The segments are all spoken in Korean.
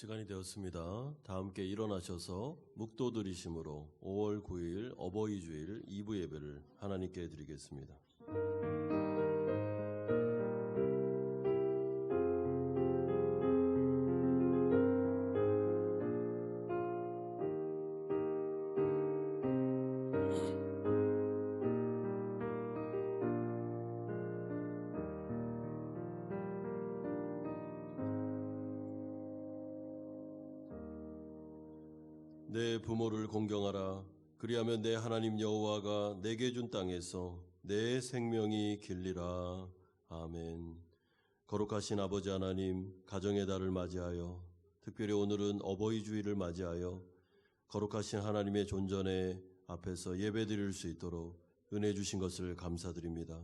시간이 되었습니다. 다 함께 일어나셔서 묵도 드리심으로 5월 9일 어버이 주일 2부 예배를 하나님께 드리겠습니다. 내 부모를 공경하라. 그리하면 내 하나님 여호와가 내게 준 땅에서 내 생명이 길리라. 아멘. 거룩하신 아버지 하나님, 가정의 달을 맞이하여 특별히 오늘은 어버이 주일을 맞이하여 거룩하신 하나님의 존전에 앞에서 예배드릴 수 있도록 은혜 주신 것을 감사드립니다.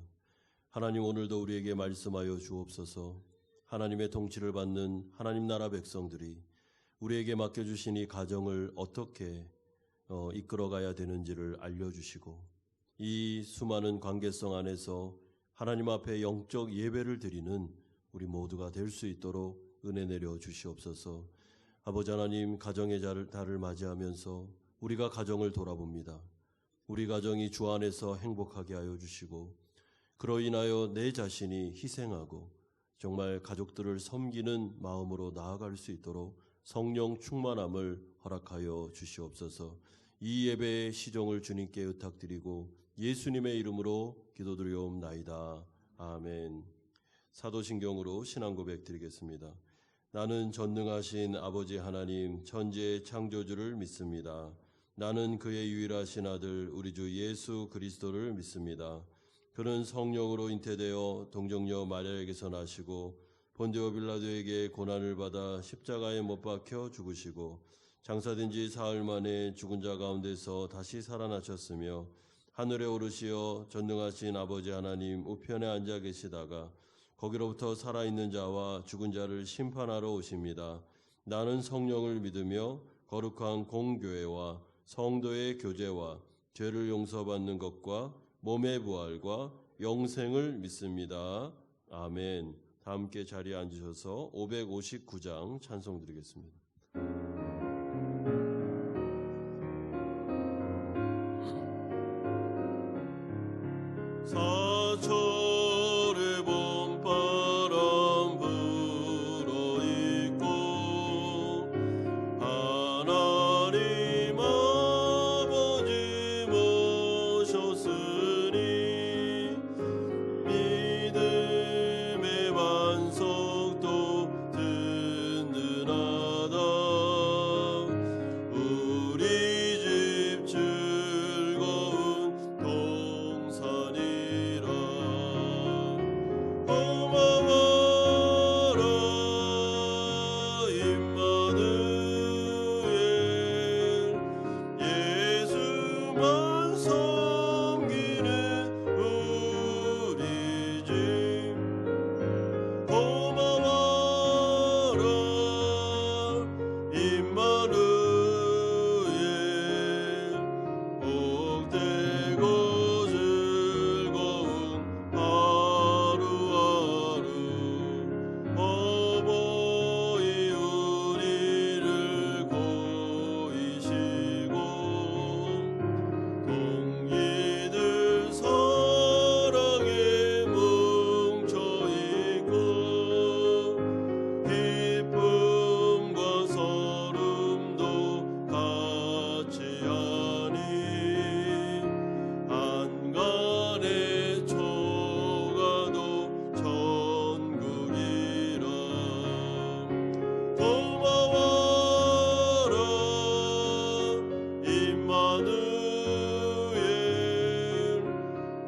하나님, 오늘도 우리에게 말씀하여 주옵소서. 하나님의 통치를 받는 하나님 나라 백성들이 우리에게 맡겨주신 이 가정을 어떻게 이끌어가야 되는지를 알려주시고, 이 수많은 관계성 안에서 하나님 앞에 영적 예배를 드리는 우리 모두가 될 수 있도록 은혜 내려 주시옵소서. 아버지 하나님, 가정의 달을 맞이하면서 우리가 가정을 돌아봅니다. 우리 가정이 주 안에서 행복하게 하여 주시고, 그로 인하여 내 자신이 희생하고 정말 가족들을 섬기는 마음으로 나아갈 수 있도록 성령 충만함을 허락하여 주시옵소서. 이 예배의 시종을 주님께 의탁드리고 예수님의 이름으로 기도드리옵나이다. 아멘. 사도신경으로 신앙고백 드리겠습니다. 나는 전능하신 아버지 하나님 천지의 창조주를 믿습니다. 나는 그의 유일하신 아들 우리 주 예수 그리스도를 믿습니다. 그는 성령으로 잉태되어 동정녀 마리아에게서 나시고 본디오 빌라도에게 고난을 받아 십자가에 못 박혀 죽으시고 장사된 지 사흘 만에 죽은 자 가운데서 다시 살아나셨으며 하늘에 오르시어 전능하신 아버지 하나님 우편에 앉아 계시다가 거기로부터 살아있는 자와 죽은 자를 심판하러 오십니다. 나는 성령을 믿으며 거룩한 공교회와 성도의 교제와 죄를 용서받는 것과 몸의 부활과 영생을 믿습니다. 아멘. 다 함께 자리에 앉으셔서 559장 찬송 드리겠습니다. 사철의 봄바람 불어있고 하나님 아버지 모셨으니 믿음의 반석도 든든하다. 우리 집 즐거운 동산이라. 고마워라 임마누엘. 예수만 섬기는 우리 집. 고마워라 임마누엘. 복되고 즐거운 하루하루. 어버이 우리를 고이시고 동이들 사랑에 뭉쳐있고 기쁨과 서름도 같이 하니 안간의 초가도 천국이라. 고마워라 임마누엘.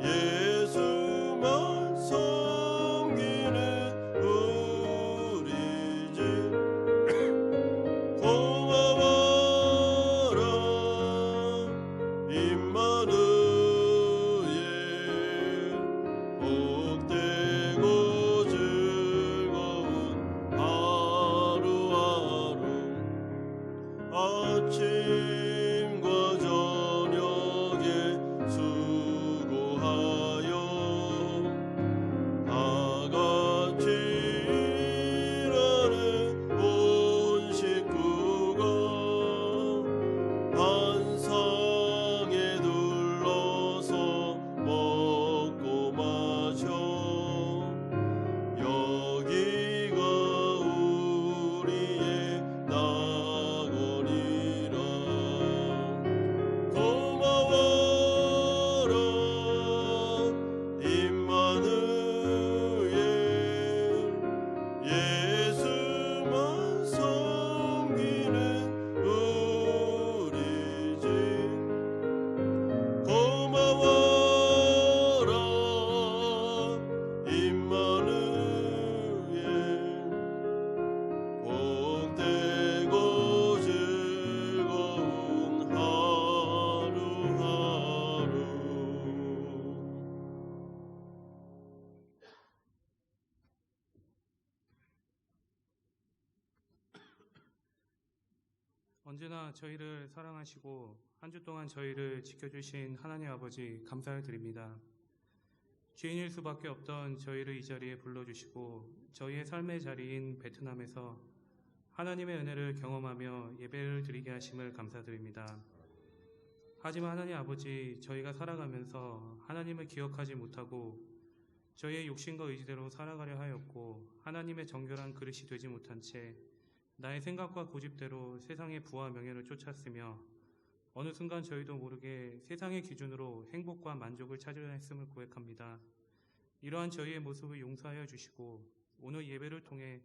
예수만 섬기는 우리 집. 고마워라 임마누엘. 복되고 즐거운 하루하루. 아침과 저녁에 수고하여 다 같이 일하는 온 식구 언제나 저희를 사랑하시고 한 주 동안 저희를 지켜주신 하나님 아버지 감사를 드립니다. 죄인일 수밖에 없던 저희를 이 자리에 불러주시고 저희의 삶의 자리인 베트남에서 하나님의 은혜를 경험하며 예배를 드리게 하심을 감사드립니다. 하지만 하나님 아버지, 저희가 살아가면서 하나님을 기억하지 못하고 저희의 욕심과 의지대로 살아가려 하였고 하나님의 정결한 그릇이 되지 못한 채 나의 생각과 고집대로 세상의 부와 명예를 쫓았으며 어느 순간 저희도 모르게 세상의 기준으로 행복과 만족을 찾으려 했음을 고백합니다. 이러한 저희의 모습을 용서하여 주시고 오늘 예배를 통해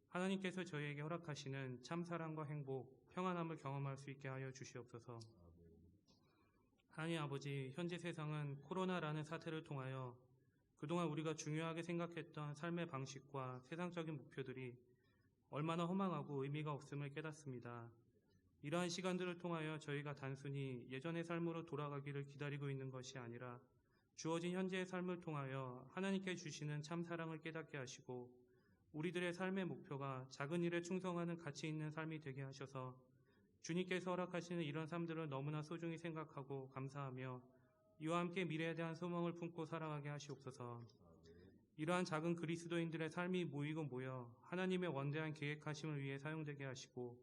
하나님께서 저희에게 허락하시는 참 사랑과 행복, 평안함을 경험할 수 있게 하여 주시옵소서. 하나님 아버지, 현재 세상은 코로나라는 사태를 통하여 그동안 우리가 중요하게 생각했던 삶의 방식과 세상적인 목표들이 얼마나 허망하고 의미가 없음을 깨닫습니다. 이러한 시간들을 통하여 저희가 단순히 예전의 삶으로 돌아가기를 기다리고 있는 것이 아니라 주어진 현재의 삶을 통하여 하나님께 주시는 참 사랑을 깨닫게 하시고 우리들의 삶의 목표가 작은 일에 충성하는 가치 있는 삶이 되게 하셔서 주님께서 허락하시는 이런 삶들을 너무나 소중히 생각하고 감사하며 이와 함께 미래에 대한 소망을 품고 살아가게 하시옵소서. 이러한 작은 그리스도인들의 삶이 모이고 모여 하나님의 원대한 계획하심을 위해 사용되게 하시고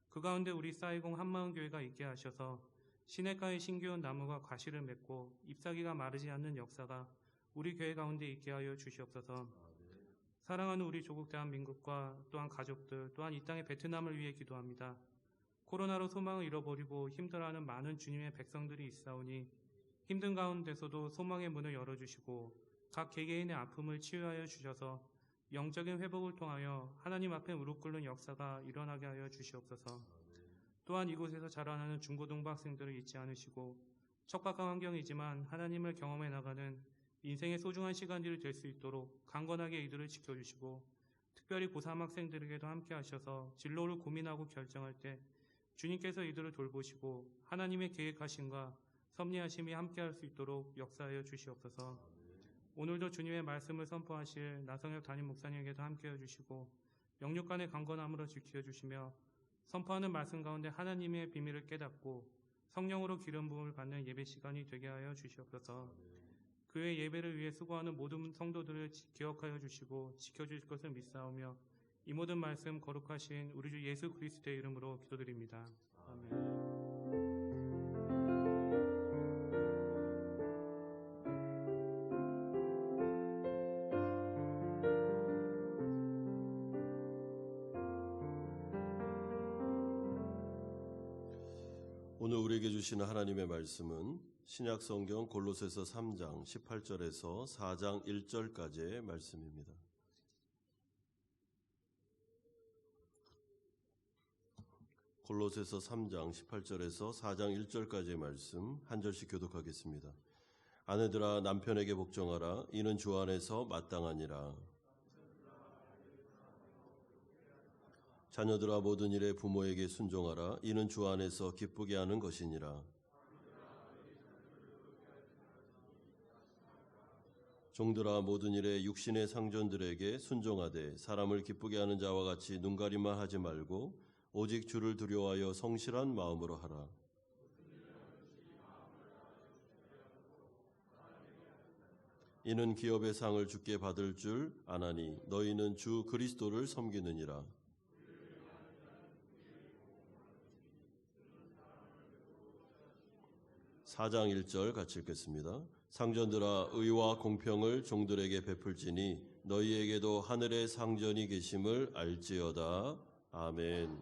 그 가운데 우리 싸이공 한마음교회가 있게 하셔서 시냇가의 신기운 나무가 과실을 맺고 잎사귀가 마르지 않는 역사가 우리 교회 가운데 있게 하여 주시옵소서. 사랑하는 우리 조국 대한민국과 또한 가족들 또한 이 땅의 베트남을 위해 기도합니다. 코로나로 소망을 잃어버리고 힘들어하는 많은 주님의 백성들이 있사오니 힘든 가운데서도 소망의 문을 열어주시고 각 개개인의 아픔을 치유하여 주셔서 영적인 회복을 통하여 하나님 앞에 무릎 꿇는 역사가 일어나게 하여 주시옵소서. 또한 이곳에서 자라나는 중고등부 학생들을 잊지 않으시고 척박한 환경이지만 하나님을 경험해 나가는 인생의 소중한 시간들이 될 수 있도록 강건하게 이들을 지켜주시고 특별히 고3 학생들에게도 함께 하셔서 진로를 고민하고 결정할 때 주님께서 이들을 돌보시고 하나님의 계획하심과 섭리하심이 함께할 수 있도록 역사하여 주시옵소서. 오늘도 주님의 말씀을 선포하실 나성혁 담임 목사님에게도 함께해 주시고 영육간의 강건함으로 지켜주시며 선포하는 말씀 가운데 하나님의 비밀을 깨닫고 성령으로 기름 부음을 받는 예배 시간이 되게 하여 주시옵소서. 그의 예배를 위해 수고하는 모든 성도들을 기억하여 주시고 지켜주실 것을 믿사오며 이 모든 말씀 거룩하신 우리 주 예수 그리스도의 이름으로 기도드립니다. 아멘. 오늘 우리에게 주시는 하나님의 말씀은 신약성경 골로새서 3장 18절에서 4장 1절까지의 말씀입니다. 골로새서 3장 18절에서 4장 1절까지의 말씀 한 절씩 교독하겠습니다. 아내들아 남편에게 복종하라. 이는 주 안에서 마땅하니라. 자녀들아 모든 일에 부모에게 순종하라. 이는 주 안에서 기쁘게 하는 것이니라. 종들아 모든 일에 육신의 상전들에게 순종하되 사람을 기쁘게 하는 자와 같이 눈가림만 하지 말고 오직 주를 두려워하여 성실한 마음으로 하라. 이는 기업의 상을 주께 받을 줄 아나니 너희는 주 그리스도를 섬기느니라. 4장 1절 같이 읽겠습니다. 상전들아 의와 공평을 종들에게 베풀지니 너희에게도 하늘의 상전이 계심을 알지어다. 아멘.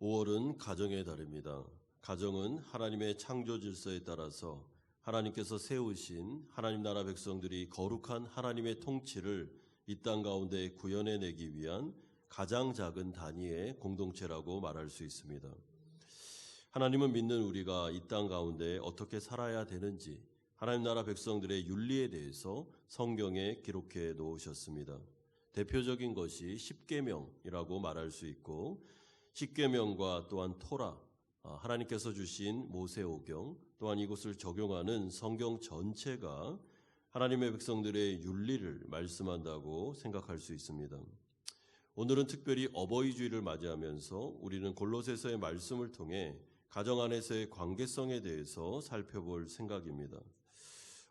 5월은 가정의 달입니다. 가정은 하나님의 창조 질서에 따라서 하나님께서 세우신 하나님 나라 백성들이 거룩한 하나님의 통치를 이 땅 가운데 구현해내기 위한 가장 작은 단위의 공동체라고 말할 수 있습니다. 하나님은 믿는 우리가 이 땅 가운데 어떻게 살아야 되는지 하나님 나라 백성들의 윤리에 대해서 성경에 기록해 놓으셨습니다. 대표적인 것이 십계명이라고 말할 수 있고 십계명과 또한 토라, 하나님께서 주신 모세오경, 또한 이것을 적용하는 성경 전체가 하나님의 백성들의 윤리를 말씀한다고 생각할 수 있습니다. 오늘은 특별히 어버이주일을 맞이하면서 우리는 골로새서의 말씀을 통해 가정 안에서의 관계성에 대해서 살펴볼 생각입니다.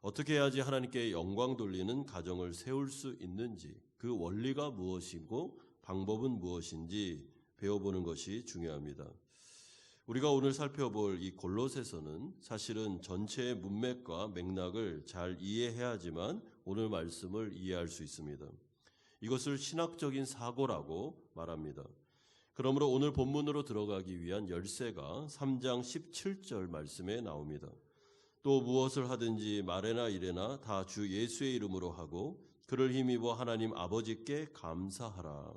어떻게 해야지 하나님께 영광 돌리는 가정을 세울 수 있는지, 그 원리가 무엇이고 방법은 무엇인지 배워보는 것이 중요합니다. 우리가 오늘 살펴볼 이 골로새서는 사실은 전체의 문맥과 맥락을 잘 이해해야지만 오늘 말씀을 이해할 수 있습니다. 이것을 신학적인 사고라고 말합니다. 그러므로 오늘 본문으로 들어가기 위한 열쇠가 3장 17절 말씀에 나옵니다. 또 무엇을 하든지 말에나 이래나 다 주 예수의 이름으로 하고 그를 힘입어 하나님 아버지께 감사하라.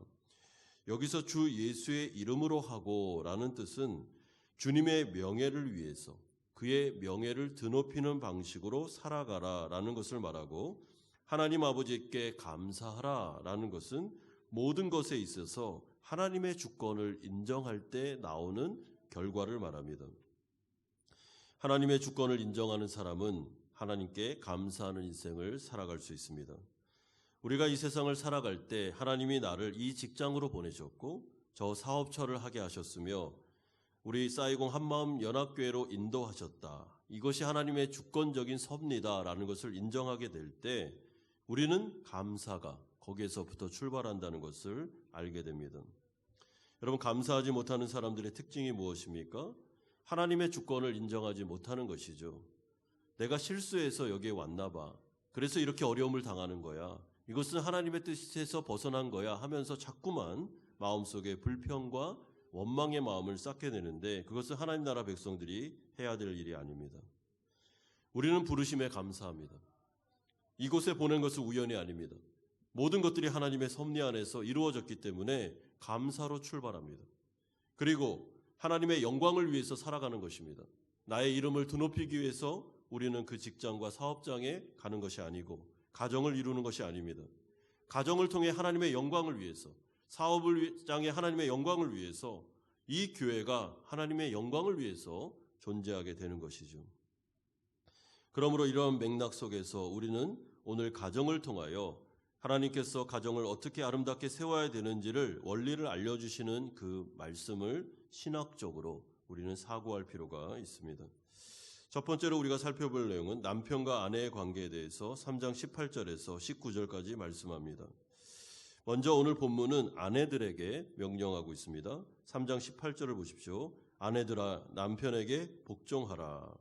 여기서 주 예수의 이름으로 하고 라는 뜻은 주님의 명예를 위해서 그의 명예를 드높이는 방식으로 살아가라 라는 것을 말하고, 하나님 아버지께 감사하라 라는 것은 모든 것에 있어서 하나님의 주권을 인정할 때 나오는 결과를 말합니다. 하나님의 주권을 인정하는 사람은 하나님께 감사하는 인생을 살아갈 수 있습니다. 우리가 이 세상을 살아갈 때 하나님이 나를 이 직장으로 보내셨고 저 사업처를 하게 하셨으며 우리 사이공 한마음 연합교회로 인도하셨다. 이것이 하나님의 주권적인 섭리다라는 것을 인정하게 될 때 우리는 감사가 거기에서부터 출발한다는 것을 알게 됩니다. 여러분, 감사하지 못하는 사람들의 특징이 무엇입니까? 하나님의 주권을 인정하지 못하는 것이죠. 내가 실수해서 여기에 왔나 봐. 그래서 이렇게 어려움을 당하는 거야. 이것은 하나님의 뜻에서 벗어난 거야 하면서 자꾸만 마음속에 불평과 원망의 마음을 쌓게 되는데, 그것은 하나님 나라 백성들이 해야 될 일이 아닙니다. 우리는 부르심에 감사합니다. 이곳에 보낸 것은 우연이 아닙니다. 모든 것들이 하나님의 섭리 안에서 이루어졌기 때문에 감사로 출발합니다. 그리고 하나님의 영광을 위해서 살아가는 것입니다. 나의 이름을 드높이기 위해서 우리는 그 직장과 사업장에 가는 것이 아니고 가정을 이루는 것이 아닙니다. 가정을 통해 하나님의 영광을 위해서, 사업을 장에 하나님의 영광을 위해서, 이 교회가 하나님의 영광을 위해서 존재하게 되는 것이죠. 그러므로 이러한 맥락 속에서 우리는 오늘 가정을 통하여 하나님께서 가정을 어떻게 아름답게 세워야 되는지를 원리를 알려주시는 그 말씀을 신학적으로 우리는 사고할 필요가 있습니다. 첫 번째로 우리가 살펴볼 내용은 남편과 아내의 관계에 대해서 3장 18절에서 19절까지 말씀합니다. 먼저 오늘 본문은 아내들에게 명령하고 있습니다. 3장 18절을 보십시오. 아내들아 남편에게 복종하라.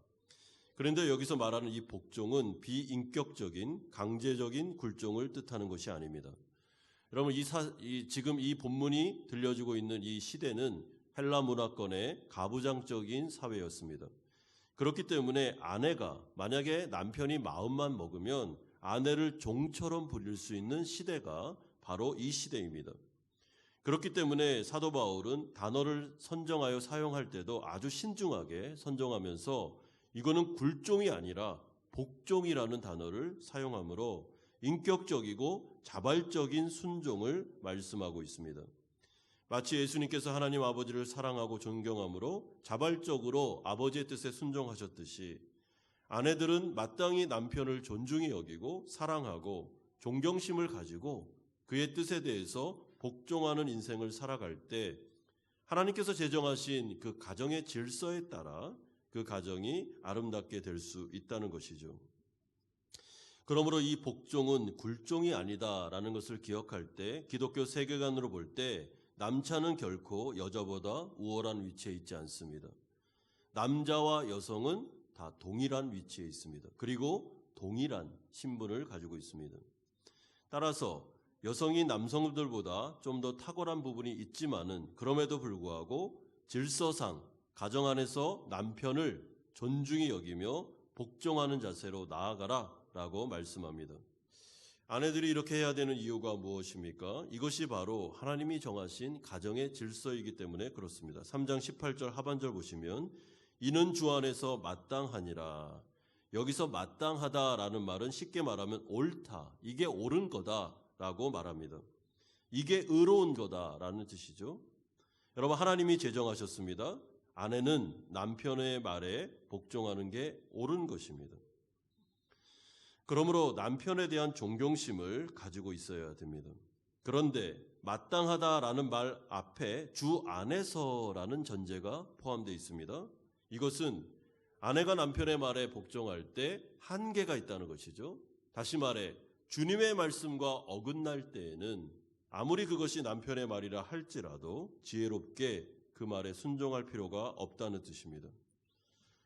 그런데 여기서 말하는 이 복종은 비인격적인 강제적인 굴종을 뜻하는 것이 아닙니다. 여러분, 지금 이 본문이 들려주고 있는 이 시대는 헬라 문화권의 가부장적인 사회였습니다. 그렇기 때문에 아내가 만약에 남편이 마음만 먹으면 아내를 종처럼 부릴 수 있는 시대가 바로 이 시대입니다. 그렇기 때문에 사도 바울은 단어를 선정하여 사용할 때도 아주 신중하게 선정하면서 이거는 굴종이 아니라 복종이라는 단어를 사용하므로 인격적이고 자발적인 순종을 말씀하고 있습니다. 마치 예수님께서 하나님 아버지를 사랑하고 존경함으로 자발적으로 아버지의 뜻에 순종하셨듯이 아내들은 마땅히 남편을 존중히 여기고 사랑하고 존경심을 가지고 그의 뜻에 대해서 복종하는 인생을 살아갈 때 하나님께서 제정하신 그 가정의 질서에 따라 그 가정이 아름답게 될 수 있다는 것이죠. 그러므로 이 복종은 굴종이 아니다라는 것을 기억할 때 기독교 세계관으로 볼 때 남자는 결코 여자보다 우월한 위치에 있지 않습니다. 남자와 여성은 다 동일한 위치에 있습니다. 그리고 동일한 신분을 가지고 있습니다. 따라서 여성이 남성들보다 좀 더 탁월한 부분이 있지만은 그럼에도 불구하고 질서상 가정 안에서 남편을 존중히 여기며 복종하는 자세로 나아가라 라고 말씀합니다. 아내들이 이렇게 해야 되는 이유가 무엇입니까? 이것이 바로 하나님이 정하신 가정의 질서이기 때문에 그렇습니다. 3장 18절 하반절 보시면 이는 주 안에서 마땅하니라. 여기서 마땅하다라는 말은 쉽게 말하면 옳다, 이게 옳은 거다라고 말합니다. 이게 의로운 거다라는 뜻이죠. 여러분, 하나님이 제정하셨습니다. 아내는 남편의 말에 복종하는 게 옳은 것입니다. 그러므로 남편에 대한 존경심을 가지고 있어야 됩니다. 그런데 마땅하다라는 말 앞에 주 안에서라는 전제가 포함되어 있습니다. 이것은 아내가 남편의 말에 복종할 때 한계가 있다는 것이죠. 다시 말해 주님의 말씀과 어긋날 때에는 아무리 그것이 남편의 말이라 할지라도 지혜롭게 그 말에 순종할 필요가 없다는 뜻입니다.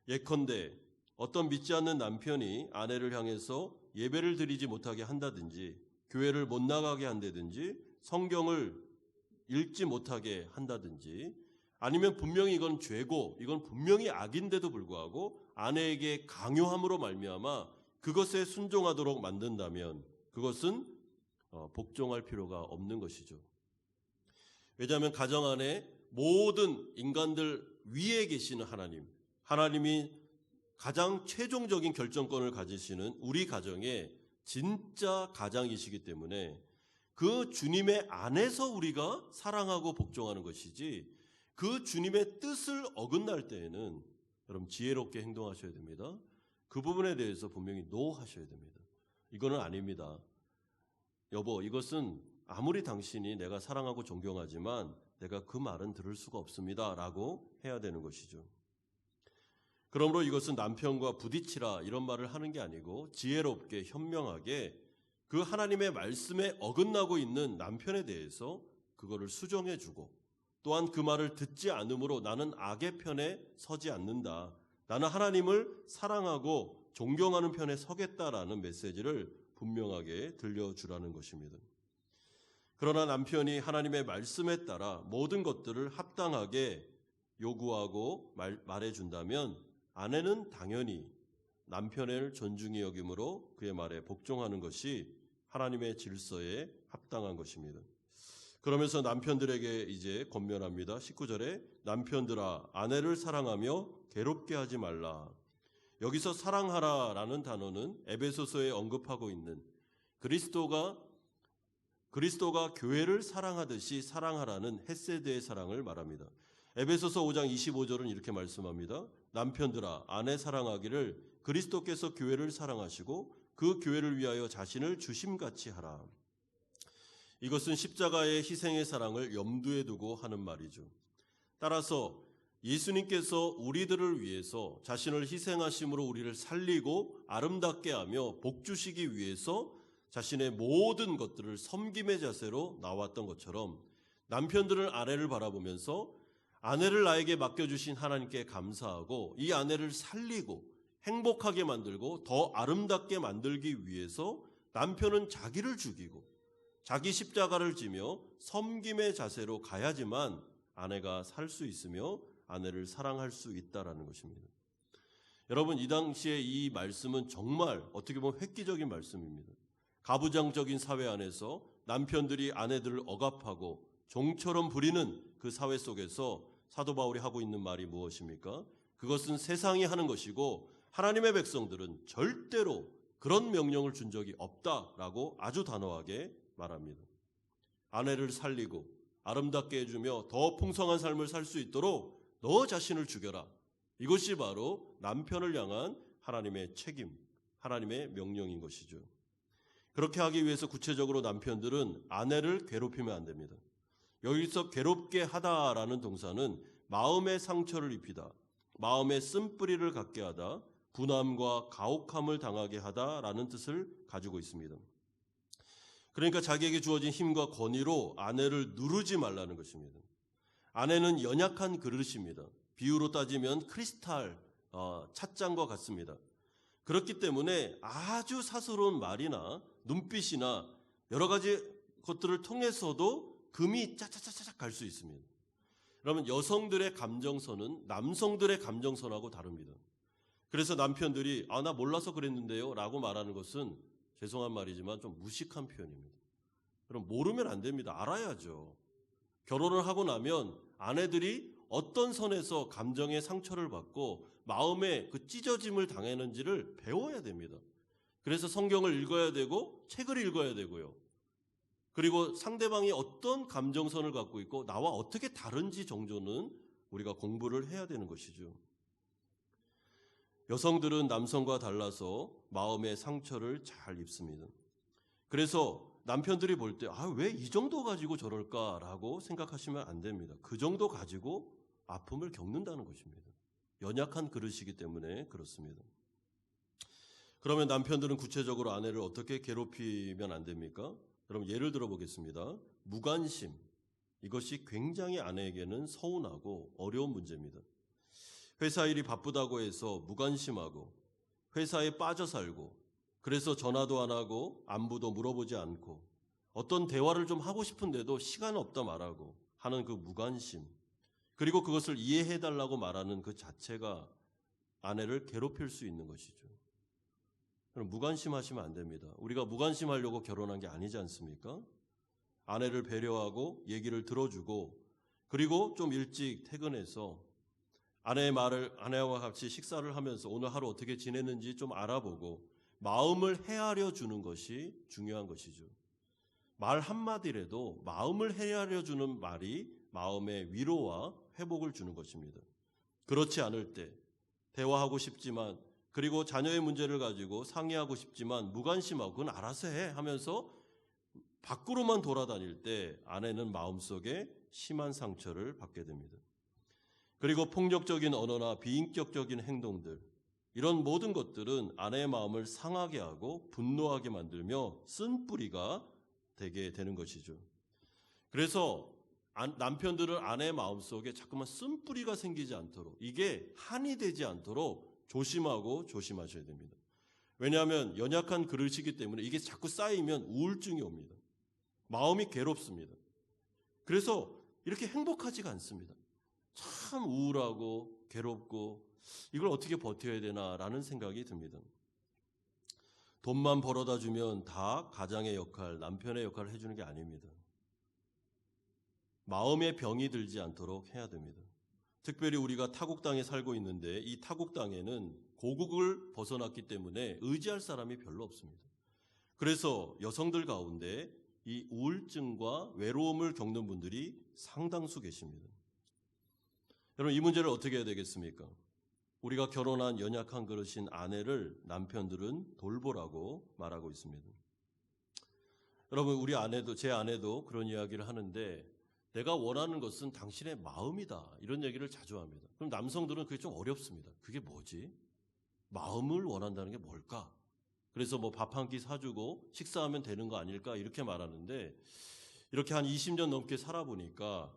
예컨대 어떤 믿지 않는 남편이 아내를 향해서 예배를 드리지 못하게 한다든지 교회를 못 나가게 한다든지 성경을 읽지 못하게 한다든지 아니면 분명히 이건 죄고 이건 분명히 악인데도 불구하고 아내에게 강요함으로 말미암아 그것에 순종하도록 만든다면 그것은 복종할 필요가 없는 것이죠. 왜냐하면 가정 안에 모든 인간들 위에 계시는 하나님이 가장 최종적인 결정권을 가지시는 우리 가정의 진짜 가장이시기 때문에 그 주님의 안에서 우리가 사랑하고 복종하는 것이지 그 주님의 뜻을 어긋날 때에는 여러분 지혜롭게 행동하셔야 됩니다. 그 부분에 대해서 분명히 노 하셔야 됩니다. 이거는 아닙니다. 여보, 이것은 아무리 당신이 내가 사랑하고 존경하지만 내가 그 말은 들을 수가 없습니다. 라고 해야 되는 것이죠. 그러므로 이것은 남편과 부딪히라 이런 말을 하는 게 아니고 지혜롭게 현명하게 그 하나님의 말씀에 어긋나고 있는 남편에 대해서 그거를 수정해주고 또한 그 말을 듣지 않으므로 나는 악의 편에 서지 않는다. 나는 하나님을 사랑하고 존경하는 편에 서겠다라는 메시지를 분명하게 들려주라는 것입니다. 그러나 남편이 하나님의 말씀에 따라 모든 것들을 합당하게 요구하고 말해준다면 아내는 당연히 남편을 존중히 여김으로 그의 말에 복종하는 것이 하나님의 질서에 합당한 것입니다. 그러면서 남편들에게 이제 권면합니다. 19절에 남편들아 아내를 사랑하며 괴롭게 하지 말라. 여기서 사랑하라라는 단어는 에베소서에 언급하고 있는 그리스도가 교회를 사랑하듯이 사랑하라는 헤세드의 사랑을 말합니다. 에베소서 5장 25절은 이렇게 말씀합니다. 남편들아 아내 사랑하기를 그리스도께서 교회를 사랑하시고 그 교회를 위하여 자신을 주심같이 하라. 이것은 십자가의 희생의 사랑을 염두에 두고 하는 말이죠. 따라서 예수님께서 우리들을 위해서 자신을 희생하심으로 우리를 살리고 아름답게 하며 복주시기 위해서 자신의 모든 것들을 섬김의 자세로 나왔던 것처럼 남편들은 아내를 바라보면서 아내를 나에게 맡겨주신 하나님께 감사하고 이 아내를 살리고 행복하게 만들고 더 아름답게 만들기 위해서 남편은 자기를 죽이고 자기 십자가를 지며 섬김의 자세로 가야지만 아내가 살 수 있으며 아내를 사랑할 수 있다라는 것입니다. 여러분 이 당시에 이 말씀은 정말 어떻게 보면 획기적인 말씀입니다. 가부장적인 사회 안에서 남편들이 아내들을 억압하고 종처럼 부리는 그 사회 속에서 사도 바울이 하고 있는 말이 무엇입니까? 그것은 세상이 하는 것이고 하나님의 백성들은 절대로 그런 명령을 준 적이 없다라고 아주 단호하게 말합니다. 아내를 살리고 아름답게 해주며 더 풍성한 삶을 살 수 있도록 너 자신을 죽여라. 이것이 바로 남편을 향한 하나님의 책임, 하나님의 명령인 것이죠. 그렇게 하기 위해서 구체적으로 남편들은 아내를 괴롭히면 안 됩니다. 여기서 괴롭게 하다라는 동사는 마음의 상처를 입히다, 마음의 쓴뿌리를 갖게 하다, 분함과 가혹함을 당하게 하다라는 뜻을 가지고 있습니다. 그러니까 자기에게 주어진 힘과 권위로 아내를 누르지 말라는 것입니다. 아내는 연약한 그릇입니다. 비유로 따지면 크리스탈 찻잔과 같습니다. 그렇기 때문에 아주 사소로운 말이나 눈빛이나 여러 가지 것들을 통해서도 금이 짜짜짜짜 갈 수 있습니다. 그러면 여성들의 감정선은 남성들의 감정선하고 다릅니다. 그래서 남편들이 나 몰라서 그랬는데요 라고 말하는 것은 죄송한 말이지만 좀 무식한 표현입니다. 그럼 모르면 안 됩니다. 알아야죠. 결혼을 하고 나면 아내들이 어떤 선에서 감정의 상처를 받고 마음에 그 찢어짐을 당했는지를 배워야 됩니다. 그래서 성경을 읽어야 되고 책을 읽어야 되고요. 그리고 상대방이 어떤 감정선을 갖고 있고 나와 어떻게 다른지 정도는 우리가 공부를 해야 되는 것이죠. 여성들은 남성과 달라서 마음의 상처를 잘 입습니다. 그래서 남편들이 볼 때 왜 이 정도 가지고 저럴까라고 생각하시면 안 됩니다. 그 정도 가지고 아픔을 겪는다는 것입니다. 연약한 그릇이기 때문에 그렇습니다. 그러면 남편들은 구체적으로 아내를 어떻게 괴롭히면 안 됩니까? 여러분 예를 들어 보겠습니다. 무관심. 이것이 굉장히 아내에게는 서운하고 어려운 문제입니다. 회사 일이 바쁘다고 해서 무관심하고 회사에 빠져 살고 그래서 전화도 안 하고 안부도 물어보지 않고 어떤 대화를 좀 하고 싶은데도 시간 없다 말하고 하는 그 무관심, 그리고 그것을 이해해달라고 말하는 그 자체가 아내를 괴롭힐 수 있는 것이죠. 그럼 무관심하시면 안 됩니다. 우리가 무관심하려고 결혼한 게 아니지 않습니까? 아내를 배려하고 얘기를 들어주고 그리고 좀 일찍 퇴근해서 아내와 같이 식사를 하면서 오늘 하루 어떻게 지냈는지 좀 알아보고 마음을 헤아려 주는 것이 중요한 것이죠. 말 한마디라도 마음을 헤아려 주는 말이 마음의 위로와 회복을 주는 것입니다. 그렇지 않을 때 대화하고 싶지만 그리고 자녀의 문제를 가지고 상의하고 싶지만 무관심하고 그건 알아서 해 하면서 밖으로만 돌아다닐 때 아내는 마음속에 심한 상처를 받게 됩니다. 그리고 폭력적인 언어나 비인격적인 행동들, 이런 모든 것들은 아내의 마음을 상하게 하고 분노하게 만들며 쓴뿌리가 되게 되는 것이죠. 그래서 남편들은 아내의 마음속에 자꾸만 쓴뿌리가 생기지 않도록, 이게 한이 되지 않도록 조심하셔야 됩니다. 왜냐하면 연약한 그릇이기 때문에 이게 자꾸 쌓이면 우울증이 옵니다. 마음이 괴롭습니다. 그래서 이렇게 행복하지가 않습니다. 참 우울하고 괴롭고 이걸 어떻게 버텨야 되나라는 생각이 듭니다. 돈만 벌어다 주면 다 가장의 역할, 남편의 역할을 해주는 게 아닙니다. 마음의 병이 들지 않도록 해야 됩니다. 특별히 우리가 타국 땅에 살고 있는데 이 타국 땅에는 고국을 벗어났기 때문에 의지할 사람이 별로 없습니다. 그래서 여성들 가운데 이 우울증과 외로움을 겪는 분들이 상당수 계십니다. 여러분 이 문제를 어떻게 해야 되겠습니까? 우리가 결혼한 연약한 그릇인 아내를 남편들은 돌보라고 말하고 있습니다. 여러분 우리 아내도 제 아내도 그런 이야기를 하는데 내가 원하는 것은 당신의 마음이다 이런 얘기를 자주 합니다. 그럼 남성들은 그게 좀 어렵습니다. 그게 뭐지? 마음을 원한다는 게 뭘까? 그래서 뭐 밥 한 끼 사주고 식사하면 되는 거 아닐까 이렇게 말하는데 이렇게 한 20년 넘게 살아보니까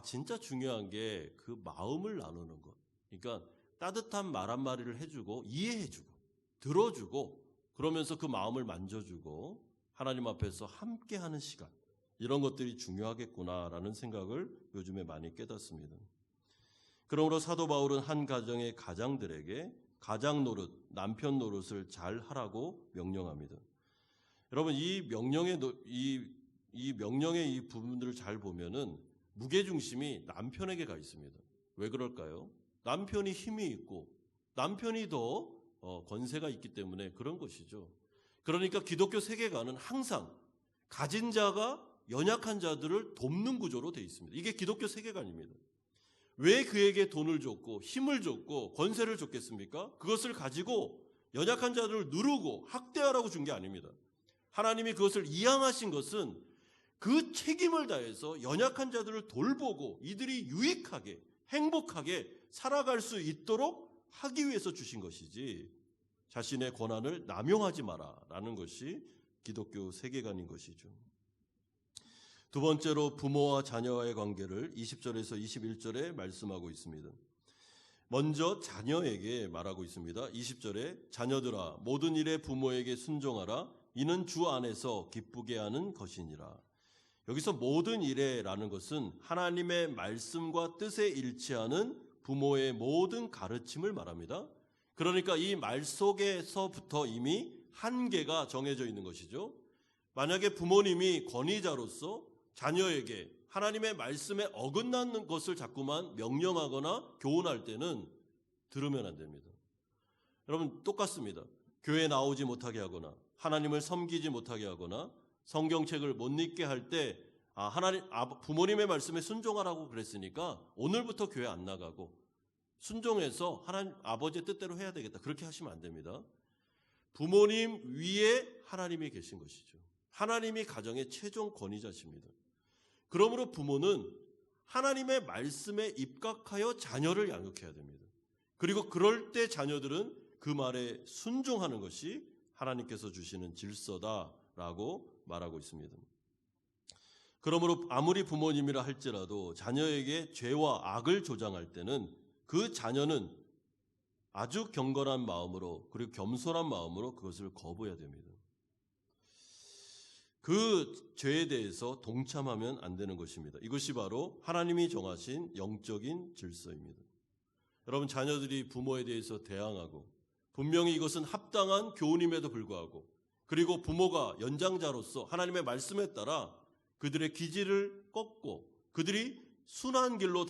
진짜 중요한 게 그 마음을 나누는 것. 그러니까 따뜻한 말 한마디를 해주고 이해해주고 들어주고 그러면서 그 마음을 만져주고 하나님 앞에서 함께하는 시간, 이런 것들이 중요하겠구나라는 생각을 요즘에 많이 깨닫습니다. 그러므로 사도 바울은 한 가정의 가장들에게 가장 노릇, 남편 노릇을 잘 하라고 명령합니다. 여러분 이 명령의 이 부분들을 잘 보면은 무게중심이 남편에게 가 있습니다. 왜 그럴까요? 남편이 힘이 있고 남편이 더 권세가 있기 때문에 그런 것이죠. 그러니까 기독교 세계관은 항상 가진 자가 연약한 자들을 돕는 구조로 되어 있습니다. 이게 기독교 세계관입니다. 왜 그에게 돈을 줬고 힘을 줬고 권세를 줬겠습니까? 그것을 가지고 연약한 자들을 누르고 학대하라고 준 게 아닙니다. 하나님이 그것을 이양하신 것은 그 책임을 다해서 연약한 자들을 돌보고 이들이 유익하게 행복하게 살아갈 수 있도록 하기 위해서 주신 것이지 자신의 권한을 남용하지 마라라는 것이 기독교 세계관인 것이죠. 두 번째로 부모와 자녀와의 관계를 20절에서 21절에 말씀하고 있습니다. 먼저 자녀에게 말하고 있습니다. 20절에 자녀들아 모든 일에 부모에게 순종하라. 이는 주 안에서 기쁘게 하는 것이니라. 여기서 모든 일에라는 것은 하나님의 말씀과 뜻에 일치하는 부모의 모든 가르침을 말합니다. 그러니까 이 말 속에서부터 이미 한계가 정해져 있는 것이죠. 만약에 부모님이 권위자로서 자녀에게 하나님의 말씀에 어긋나는 것을 자꾸만 명령하거나 교훈할 때는 들으면 안 됩니다. 여러분 똑같습니다. 교회 나오지 못하게 하거나 하나님을 섬기지 못하게 하거나 성경책을 못 읽게 할 때 부모님의 말씀에 순종하라고 그랬으니까 오늘부터 교회 안 나가고 순종해서 하나님 아버지의 뜻대로 해야 되겠다. 그렇게 하시면 안 됩니다. 부모님 위에 하나님이 계신 것이죠. 하나님이 가정의 최종 권위자십니다. 그러므로 부모는 하나님의 말씀에 입각하여 자녀를 양육해야 됩니다. 그리고 그럴 때 자녀들은 그 말에 순종하는 것이 하나님께서 주시는 질서다라고 말하고 있습니다. 그러므로 아무리 부모님이라 할지라도 자녀에게 죄와 악을 조장할 때는 그 자녀는 아주 경건한 마음으로 그리고 겸손한 마음으로 그것을 거부해야 됩니다. 그 죄에 대해서 동참하면 안 되는 것입니다. 이것이 바로 하나님이 정하신 영적인 질서입니다. 여러분, 자녀들이 부모에 대해서 대항하고 분명히 이것은 합당한 교훈임에도 불구하고 그리고 부모가 연장자로서 하나님의 말씀에 따라 그들의 기질을 꺾고 그들이 순한 길로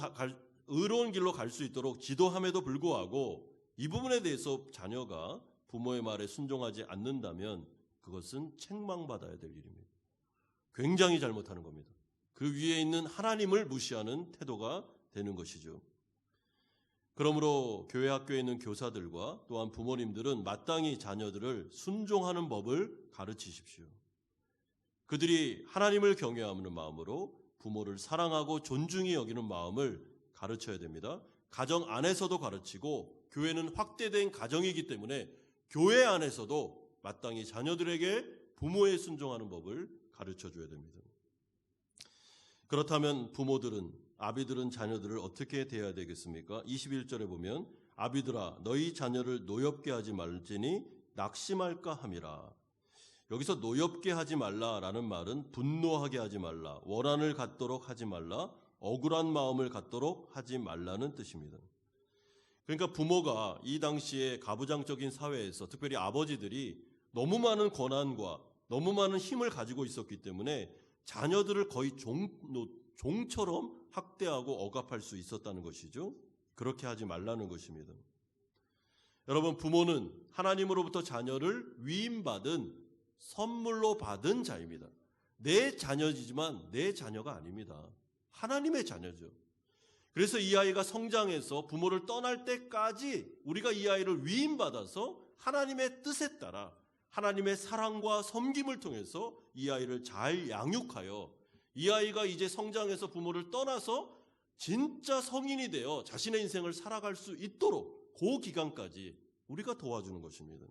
의로운 길로 갈 수 있도록 지도함에도 불구하고 이 부분에 대해서 자녀가 부모의 말에 순종하지 않는다면 그것은 책망받아야 될 일입니다. 굉장히 잘못하는 겁니다. 그 위에 있는 하나님을 무시하는 태도가 되는 것이죠. 그러므로 교회 학교에 있는 교사들과 또한 부모님들은 마땅히 자녀들을 순종하는 법을 가르치십시오. 그들이 하나님을 경외하는 마음으로 부모를 사랑하고 존중히 여기는 마음을 가르쳐야 됩니다. 가정 안에서도 가르치고 교회는 확대된 가정이기 때문에 교회 안에서도 마땅히 자녀들에게 부모에 순종하는 법을 가르쳐줘야 됩니다. 그렇다면 부모들은, 아비들은 자녀들을 어떻게 대해야 되겠습니까? 21절에 보면 아비들아 너희 자녀를 노엽게 하지 말지니 낙심할까 함이라. 여기서 노엽게 하지 말라라는 말은 분노하게 하지 말라, 원한을 갖도록 하지 말라, 억울한 마음을 갖도록 하지 말라는 뜻입니다. 그러니까 부모가 이 당시에 가부장적인 사회에서 특별히 아버지들이 너무 많은 권한과 너무 많은 힘을 가지고 있었기 때문에 자녀들을 거의 종처럼 학대하고 억압할 수 있었다는 것이죠. 그렇게 하지 말라는 것입니다. 여러분, 부모는 하나님으로부터 자녀를 위임받은 선물로 받은 자입니다. 내 자녀이지만 내 자녀가 아닙니다. 하나님의 자녀죠. 그래서 이 아이가 성장해서 부모를 떠날 때까지 우리가 이 아이를 위임받아서 하나님의 뜻에 따라 하나님의 사랑과 섬김을 통해서 이 아이를 잘 양육하여 이 아이가 이제 성장해서 부모를 떠나서 진짜 성인이 되어 자신의 인생을 살아갈 수 있도록 그 기간까지 우리가 도와주는 것입니다.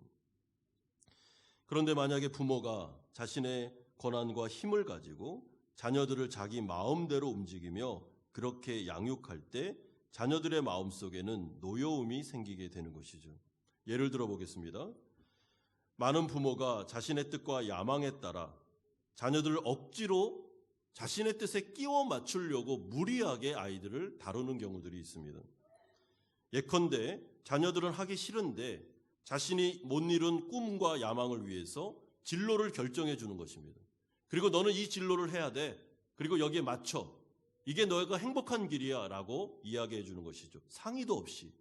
그런데 만약에 부모가 자신의 권한과 힘을 가지고 자녀들을 자기 마음대로 움직이며 그렇게 양육할 때 자녀들의 마음속에는 노여움이 생기게 되는 것이죠. 예를 들어 보겠습니다. 많은 부모가 자신의 뜻과 야망에 따라 자녀들을 억지로 자신의 뜻에 끼워 맞추려고 무리하게 아이들을 다루는 경우들이 있습니다. 예컨대 자녀들은 하기 싫은데 자신이 못 이룬 꿈과 야망을 위해서 진로를 결정해 주는 것입니다. 그리고 너는 이 진로를 해야 돼. 그리고 여기에 맞춰. 이게 너가 행복한 길이야 라고 이야기해 주는 것이죠. 상의도 없이.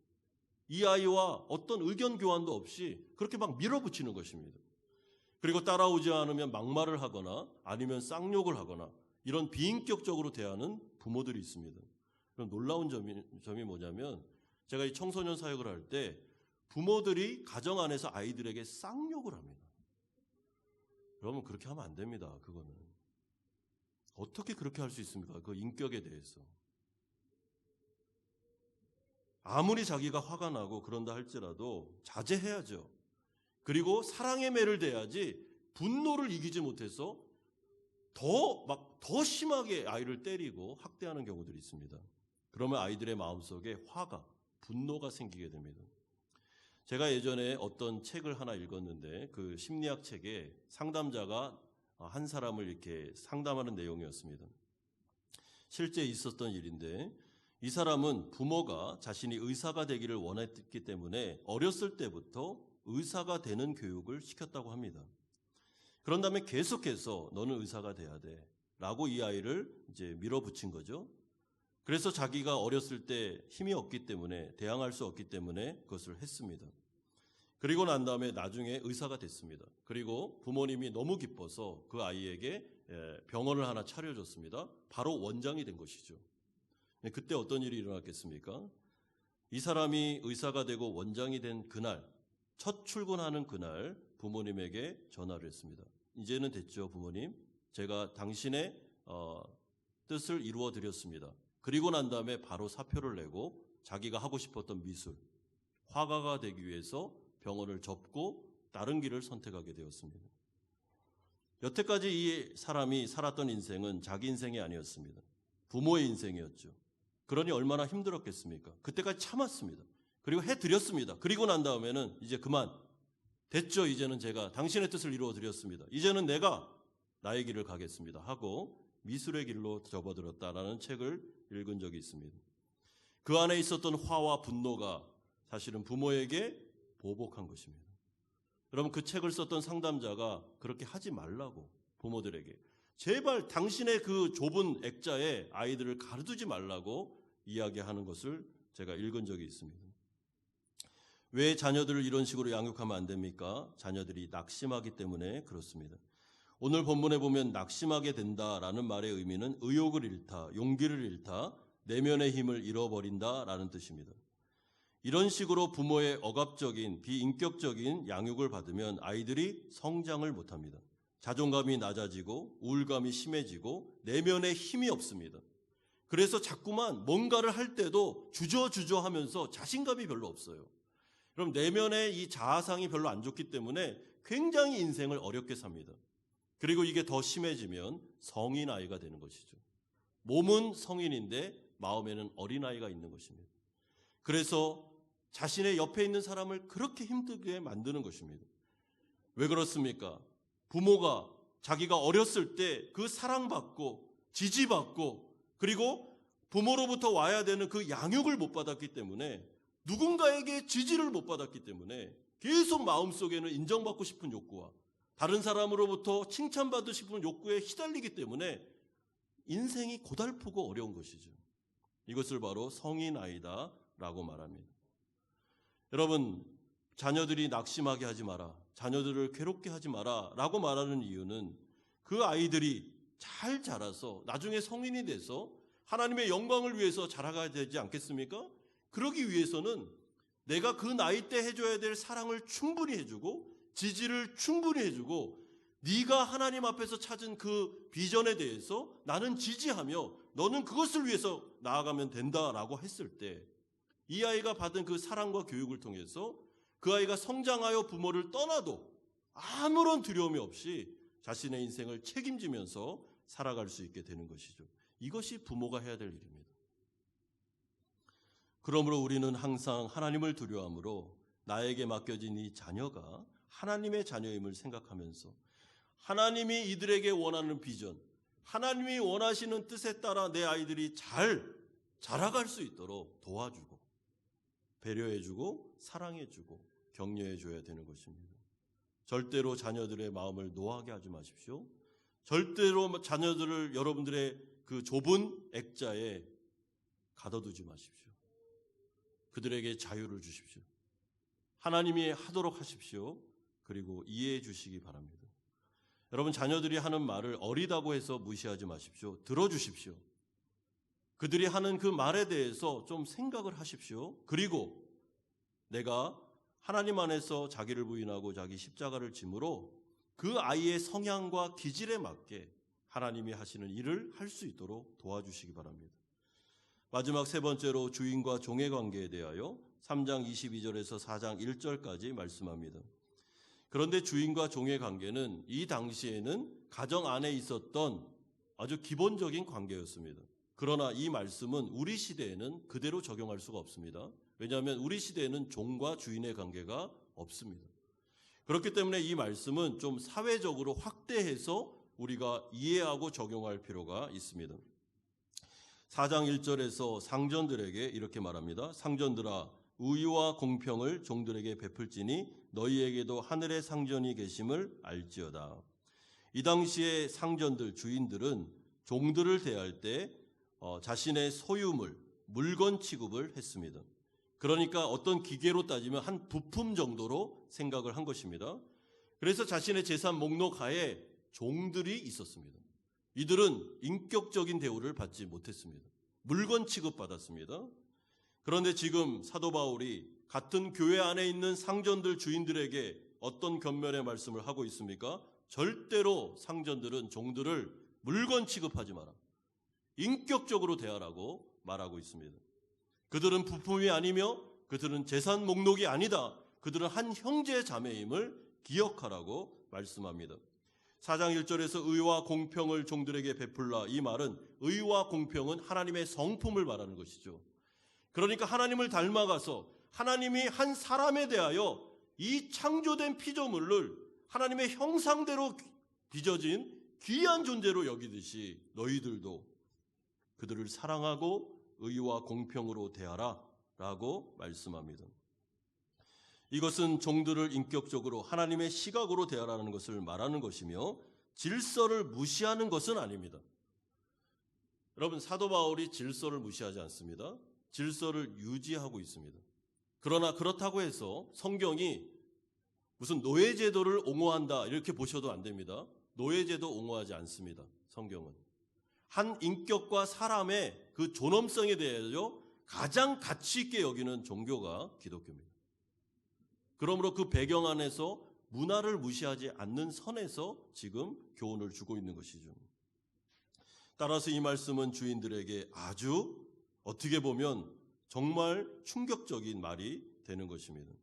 이 아이와 어떤 의견 교환도 없이 그렇게 막 밀어붙이는 것입니다. 그리고 따라오지 않으면 막말을 하거나 아니면 쌍욕을 하거나 이런 비인격적으로 대하는 부모들이 있습니다. 그럼 놀라운 점이 뭐냐면 제가 이 청소년 사역을 할 때 부모들이 가정 안에서 아이들에게 쌍욕을 합니다. 여러분, 그렇게 하면 안 됩니다. 그거는. 어떻게 그렇게 할 수 있습니까? 그 인격에 대해서. 아무리 자기가 화가 나고 그런다 할지라도 자제해야죠. 그리고 사랑의 매를 대야지 분노를 이기지 못해서 더 심하게 아이를 때리고 학대하는 경우들이 있습니다. 그러면 아이들의 마음속에 화가, 분노가 생기게 됩니다. 제가 예전에 어떤 책을 하나 읽었는데 그 심리학 책에 상담자가 한 사람을 이렇게 상담하는 내용이었습니다. 실제 있었던 일인데 이 사람은 부모가 자신이 의사가 되기를 원했기 때문에 어렸을 때부터 의사가 되는 교육을 시켰다고 합니다. 그런 다음에 계속해서 너는 의사가 돼야 돼 라고 이 아이를 이제 밀어붙인 거죠. 그래서 자기가 어렸을 때 힘이 없기 때문에 대항할 수 없기 때문에 그것을 했습니다. 그리고 난 다음에 나중에 의사가 됐습니다. 그리고 부모님이 너무 기뻐서 그 아이에게 병원을 하나 차려줬습니다. 바로 원장이 된 것이죠. 그때 어떤 일이 일어났겠습니까? 이 사람이 의사가 되고 원장이 된 그날, 첫 출근하는 그날 부모님에게 전화를 했습니다. 이제는 됐죠, 부모님. 제가 당신의 뜻을 이루어 드렸습니다. 그리고 난 다음에 바로 사표를 내고 자기가 하고 싶었던 미술, 화가가 되기 위해서 병원을 접고 다른 길을 선택하게 되었습니다. 여태까지 이 사람이 살았던 인생은 자기 인생이 아니었습니다. 부모의 인생이었죠. 그러니 얼마나 힘들었겠습니까? 그때까지 참았습니다. 그리고 해드렸습니다. 그리고 난 다음에는 이제 그만, 됐죠. 이제는 제가 당신의 뜻을 이루어 드렸습니다. 이제는 내가 나의 길을 가겠습니다 하고 미술의 길로 접어들었다라는 책을 읽은 적이 있습니다. 그 안에 있었던 화와 분노가 사실은 부모에게 보복한 것입니다. 여러분, 그 책을 썼던 상담자가 그렇게 하지 말라고 부모들에게, 제발 당신의 그 좁은 액자에 아이들을 가두지 말라고 이야기하는 것을 제가 읽은 적이 있습니다. 왜 자녀들을 이런 식으로 양육하면 안 됩니까? 자녀들이 낙심하기 때문에 그렇습니다. 오늘 본문에 보면 낙심하게 된다라는 말의 의미는 의욕을 잃다, 용기를 잃다, 내면의 힘을 잃어버린다라는 뜻입니다. 이런 식으로 부모의 억압적인 비인격적인 양육을 받으면 아이들이 성장을 못합니다. 자존감이 낮아지고 우울감이 심해지고 내면에 힘이 없습니다. 그래서 자꾸만 뭔가를 할 때도 주저주저 하면서 자신감이 별로 없어요. 그럼 내면의 이 자아상이 별로 안 좋기 때문에 굉장히 인생을 어렵게 삽니다. 그리고 이게 더 심해지면 성인 아이가 되는 것이죠. 몸은 성인인데 마음에는 어린아이가 있는 것입니다. 그래서 자신의 옆에 있는 사람을 그렇게 힘들게 만드는 것입니다. 왜 그렇습니까? 부모가 자기가 어렸을 때 그 사랑받고 지지받고 그리고 부모로부터 와야 되는 그 양육을 못 받았기 때문에, 누군가에게 지지를 못 받았기 때문에 계속 마음속에는 인정받고 싶은 욕구와 다른 사람으로부터 칭찬받고 싶은 욕구에 시달리기 때문에 인생이 고달프고 어려운 것이죠. 이것을 바로 성인 아이다라고 말합니다. 여러분, 자녀들이 낙심하게 하지 마라, 자녀들을 괴롭게 하지 마라 라고 말하는 이유는 그 아이들이 잘 자라서 나중에 성인이 돼서 하나님의 영광을 위해서 자라가야 되지 않겠습니까? 그러기 위해서는 내가 그 나이 때 해줘야 될 사랑을 충분히 해주고 지지를 충분히 해주고, 네가 하나님 앞에서 찾은 그 비전에 대해서 나는 지지하며 너는 그것을 위해서 나아가면 된다라고 했을 때, 이 아이가 받은 그 사랑과 교육을 통해서 그 아이가 성장하여 부모를 떠나도 아무런 두려움이 없이 자신의 인생을 책임지면서 살아갈 수 있게 되는 것이죠. 이것이 부모가 해야 될 일입니다. 그러므로 우리는 항상 하나님을 두려워함으로 나에게 맡겨진 이 자녀가 하나님의 자녀임을 생각하면서 하나님이 이들에게 원하는 비전, 하나님이 원하시는 뜻에 따라 내 아이들이 잘 자라갈 수 있도록 도와주고 배려해주고 사랑해주고 격려해줘야 되는 것입니다. 절대로 자녀들의 마음을 노하게 하지 마십시오. 절대로 자녀들을 여러분들의 그 좁은 액자에 가둬두지 마십시오. 그들에게 자유를 주십시오. 하나님이 하도록 하십시오. 그리고 이해해 주시기 바랍니다. 여러분, 자녀들이 하는 말을 어리다고 해서 무시하지 마십시오. 들어주십시오. 그들이 하는 그 말에 대해서 좀 생각을 하십시오. 그리고 내가 하나님 안에서 자기를 부인하고 자기 십자가를 짐으로 그 아이의 성향과 기질에 맞게 하나님이 하시는 일을 할 수 있도록 도와주시기 바랍니다. 마지막 세 번째로 주인과 종의 관계에 대하여 3장 22절에서 4장 1절까지 말씀합니다. 그런데 주인과 종의 관계는 이 당시에는 가정 안에 있었던 아주 기본적인 관계였습니다. 그러나 이 말씀은 우리 시대에는 그대로 적용할 수가 없습니다. 왜냐하면 우리 시대에는 종과 주인의 관계가 없습니다. 그렇기 때문에 이 말씀은 좀 사회적으로 확대해서 우리가 이해하고 적용할 필요가 있습니다. 4장 1절에서 상전들에게 이렇게 말합니다. 상전들아, 의와 공평을 종들에게 베풀지니 너희에게도 하늘의 상전이 계심을 알지어다. 이 당시에 상전들, 주인들은 종들을 대할 때 자신의 소유물, 물건 취급을 했습니다. 그러니까 어떤 기계로 따지면 한 부품 정도로 생각을 한 것입니다. 그래서 자신의 재산 목록 하에 종들이 있었습니다. 이들은 인격적인 대우를 받지 못했습니다. 물건 취급받았습니다. 그런데 지금 사도 바울이 같은 교회 안에 있는 상전들 주인들에게 어떤 견면의 말씀을 하고 있습니까? 절대로 상전들은 종들을 물건 취급하지 마라. 인격적으로 대하라고 말하고 있습니다. 그들은 부품이 아니며 그들은 재산 목록이 아니다. 그들은 한 형제 자매임을 기억하라고 말씀합니다. 4장 1절에서 의와 공평을 종들에게 베풀라. 이 말은 의와 공평은 하나님의 성품을 말하는 것이죠. 그러니까 하나님을 닮아가서 하나님이 한 사람에 대하여 이 창조된 피조물을 하나님의 형상대로 빚어진 귀한 존재로 여기듯이 너희들도 그들을 사랑하고 의와 공평으로 대하라 라고 말씀합니다. 이것은 종들을 인격적으로 하나님의 시각으로 대하라는 것을 말하는 것이며 질서를 무시하는 것은 아닙니다. 여러분, 사도 바울이 질서를 무시하지 않습니다. 질서를 유지하고 있습니다. 그러나 그렇다고 해서 성경이 무슨 노예제도를 옹호한다 이렇게 보셔도 안 됩니다. 노예제도 옹호하지 않습니다. 성경은. 한 인격과 사람의 그 존엄성에 대해서 가장 가치 있게 여기는 종교가 기독교입니다. 그러므로 그 배경 안에서 문화를 무시하지 않는 선에서 지금 교훈을 주고 있는 것이죠. 따라서 이 말씀은 주인들에게 아주 어떻게 보면 정말 충격적인 말이 되는 것입니다.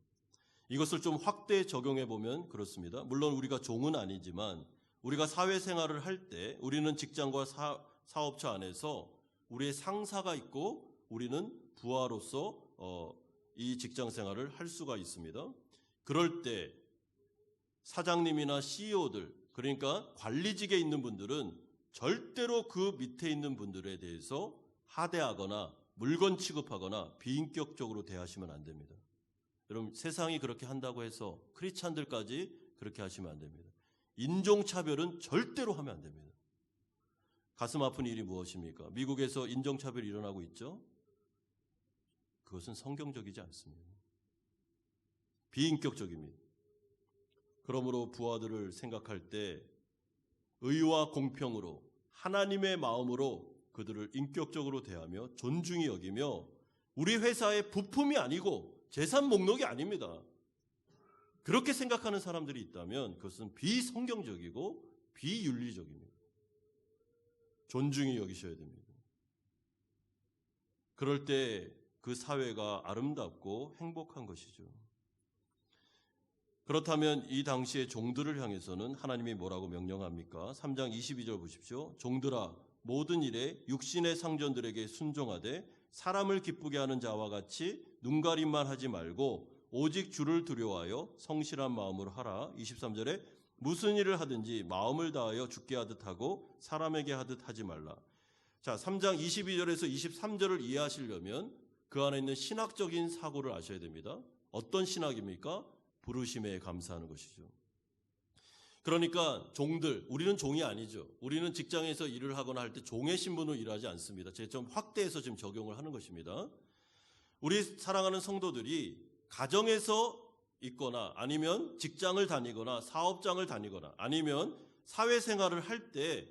이것을 좀 확대 적용해 보면 그렇습니다. 물론 우리가 종은 아니지만 우리가 사회생활을 할 때 우리는 직장과 사업처 안에서 우리의 상사가 있고 우리는 부하로서 이 직장 생활을 할 수가 있습니다. 그럴 때 사장님이나 CEO들, 그러니까 관리직에 있는 분들은 절대로 그 밑에 있는 분들에 대해서 하대하거나 물건 취급하거나 비인격적으로 대하시면 안 됩니다. 여러분, 세상이 그렇게 한다고 해서 크리스찬들까지 그렇게 하시면 안 됩니다. 인종차별은 절대로 하면 안 됩니다. 가슴 아픈 일이 무엇입니까? 미국에서 인종차별이 일어나고 있죠? 그것은 성경적이지 않습니다. 비인격적입니다. 그러므로 부하들을 생각할 때 의와 공평으로 하나님의 마음으로 그들을 인격적으로 대하며 존중히 여기며 우리 회사의 부품이 아니고 재산 목록이 아닙니다. 그렇게 생각하는 사람들이 있다면 그것은 비성경적이고 비윤리적입니다. 존중히 여기셔야 됩니다. 그럴 때 그 사회가 아름답고 행복한 것이죠. 그렇다면 이 당시의 종들을 향해서는 하나님이 뭐라고 명령합니까? 3장 22절 보십시오. 종들아, 모든 일에 육신의 상전들에게 순종하되 사람을 기쁘게 하는 자와 같이 눈가림만 하지 말고 오직 주를 두려워하여 성실한 마음으로 하라. 23절에 무슨 일을 하든지 마음을 다하여 주께 하듯 하고 사람에게 하듯 하지 말라. 자, 3장 22절에서 23절을 이해하시려면 그 안에 있는 신학적인 사고를 아셔야 됩니다. 어떤 신학입니까? 부르심에 감사하는 것이죠. 그러니까 종들, 우리는 종이 아니죠. 우리는 직장에서 일을 하거나 할 때 종의 신분으로 일하지 않습니다. 제가 좀 확대해서 지금 적용을 하는 것입니다. 우리 사랑하는 성도들이 가정에서 있거나 아니면 직장을 다니거나 사업장을 다니거나 아니면 사회생활을 할 때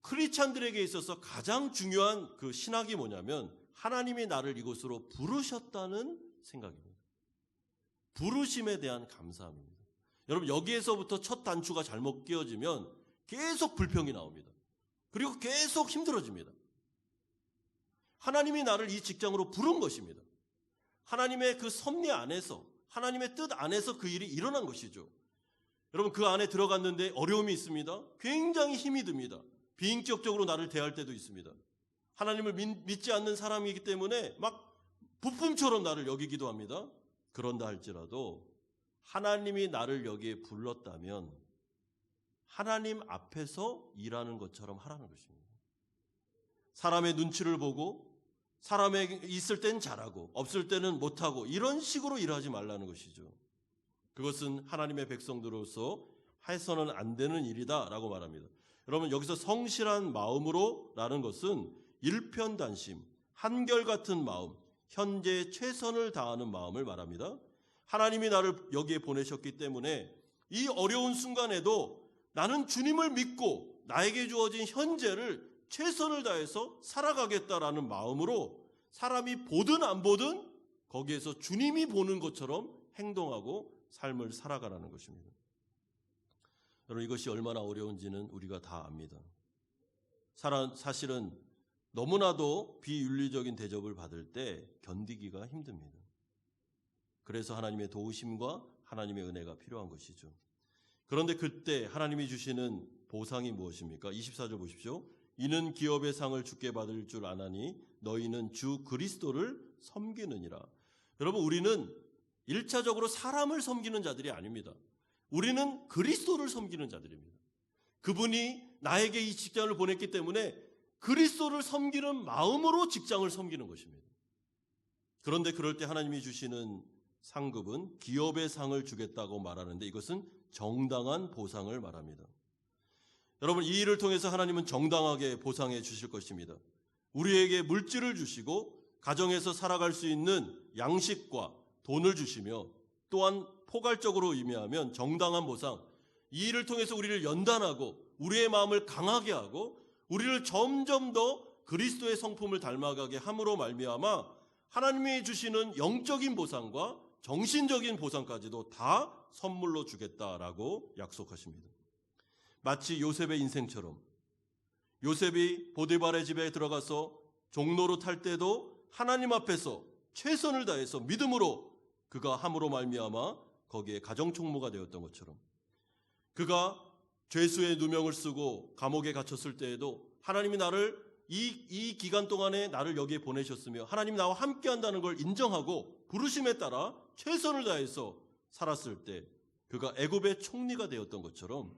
크리스찬들에게 있어서 가장 중요한 그 신학이 뭐냐면 하나님이 나를 이곳으로 부르셨다는 생각입니다. 부르심에 대한 감사함입니다. 여러분, 여기에서부터 첫 단추가 잘못 끼워지면 계속 불평이 나옵니다. 그리고 계속 힘들어집니다. 하나님이 나를 이 직장으로 부른 것입니다. 하나님의 그 섭리 안에서, 하나님의 뜻 안에서 그 일이 일어난 것이죠. 여러분, 그 안에 들어갔는데 어려움이 있습니다. 굉장히 힘이 듭니다. 비인격적으로 나를 대할 때도 있습니다. 하나님을 믿지 않는 사람이기 때문에 막 부품처럼 나를 여기기도 합니다. 그런다 할지라도 하나님이 나를 여기에 불렀다면 하나님 앞에서 일하는 것처럼 하라는 것입니다. 사람의 눈치를 보고 사람에 있을 땐 잘하고 없을 때는 못하고 이런 식으로 일하지 말라는 것이죠. 그것은 하나님의 백성들로서 해서는 안 되는 일이다라고 말합니다. 여러분, 여기서 성실한 마음으로라는 것은 일편단심, 한결같은 마음, 현재 최선을 다하는 마음을 말합니다. 하나님이 나를 여기에 보내셨기 때문에 이 어려운 순간에도 나는 주님을 믿고 나에게 주어진 현재를 최선을 다해서 살아가겠다라는 마음으로 사람이 보든 안 보든 거기에서 주님이 보는 것처럼 행동하고 삶을 살아가라는 것입니다. 여러분, 이것이 얼마나 어려운지는 우리가 다 압니다. 사실은 너무나도 비윤리적인 대접을 받을 때 견디기가 힘듭니다. 그래서 하나님의 도우심과 하나님의 은혜가 필요한 것이죠. 그런데 그때 하나님이 주시는 보상이 무엇입니까? 24절 보십시오. 이는 기업의 상을 주께 받을 줄 아나니 너희는 주 그리스도를 섬기느니라. 여러분, 우리는 1차적으로 사람을 섬기는 자들이 아닙니다. 우리는 그리스도를 섬기는 자들입니다. 그분이 나에게 이 직장을 보냈기 때문에 그리스도를 섬기는 마음으로 직장을 섬기는 것입니다. 그런데 그럴 때 하나님이 주시는 상급은 기업의 상을 주겠다고 말하는데 이것은 정당한 보상을 말합니다. 여러분, 이 일을 통해서 하나님은 정당하게 보상해 주실 것입니다. 우리에게 물질을 주시고 가정에서 살아갈 수 있는 양식과 돈을 주시며 또한 포괄적으로 의미하면 정당한 보상, 이 일을 통해서 우리를 연단하고 우리의 마음을 강하게 하고 우리를 점점 더 그리스도의 성품을 닮아가게 함으로 말미암아 하나님이 주시는 영적인 보상과 정신적인 보상까지도 다 선물로 주겠다라고 약속하십니다. 마치 요셉의 인생처럼 요셉이 보디발의 집에 들어가서 종로로 탈 때도 하나님 앞에서 최선을 다해서 믿음으로 그가 함으로 말미암아 거기에 가정총무가 되었던 것처럼 그가 죄수의 누명을 쓰고 감옥에 갇혔을 때에도 하나님이 나를 이 기간 동안에 나를 여기에 보내셨으며 하나님이 나와 함께 한다는 걸 인정하고 부르심에 따라 최선을 다해서 살았을 때 그가 애굽의 총리가 되었던 것처럼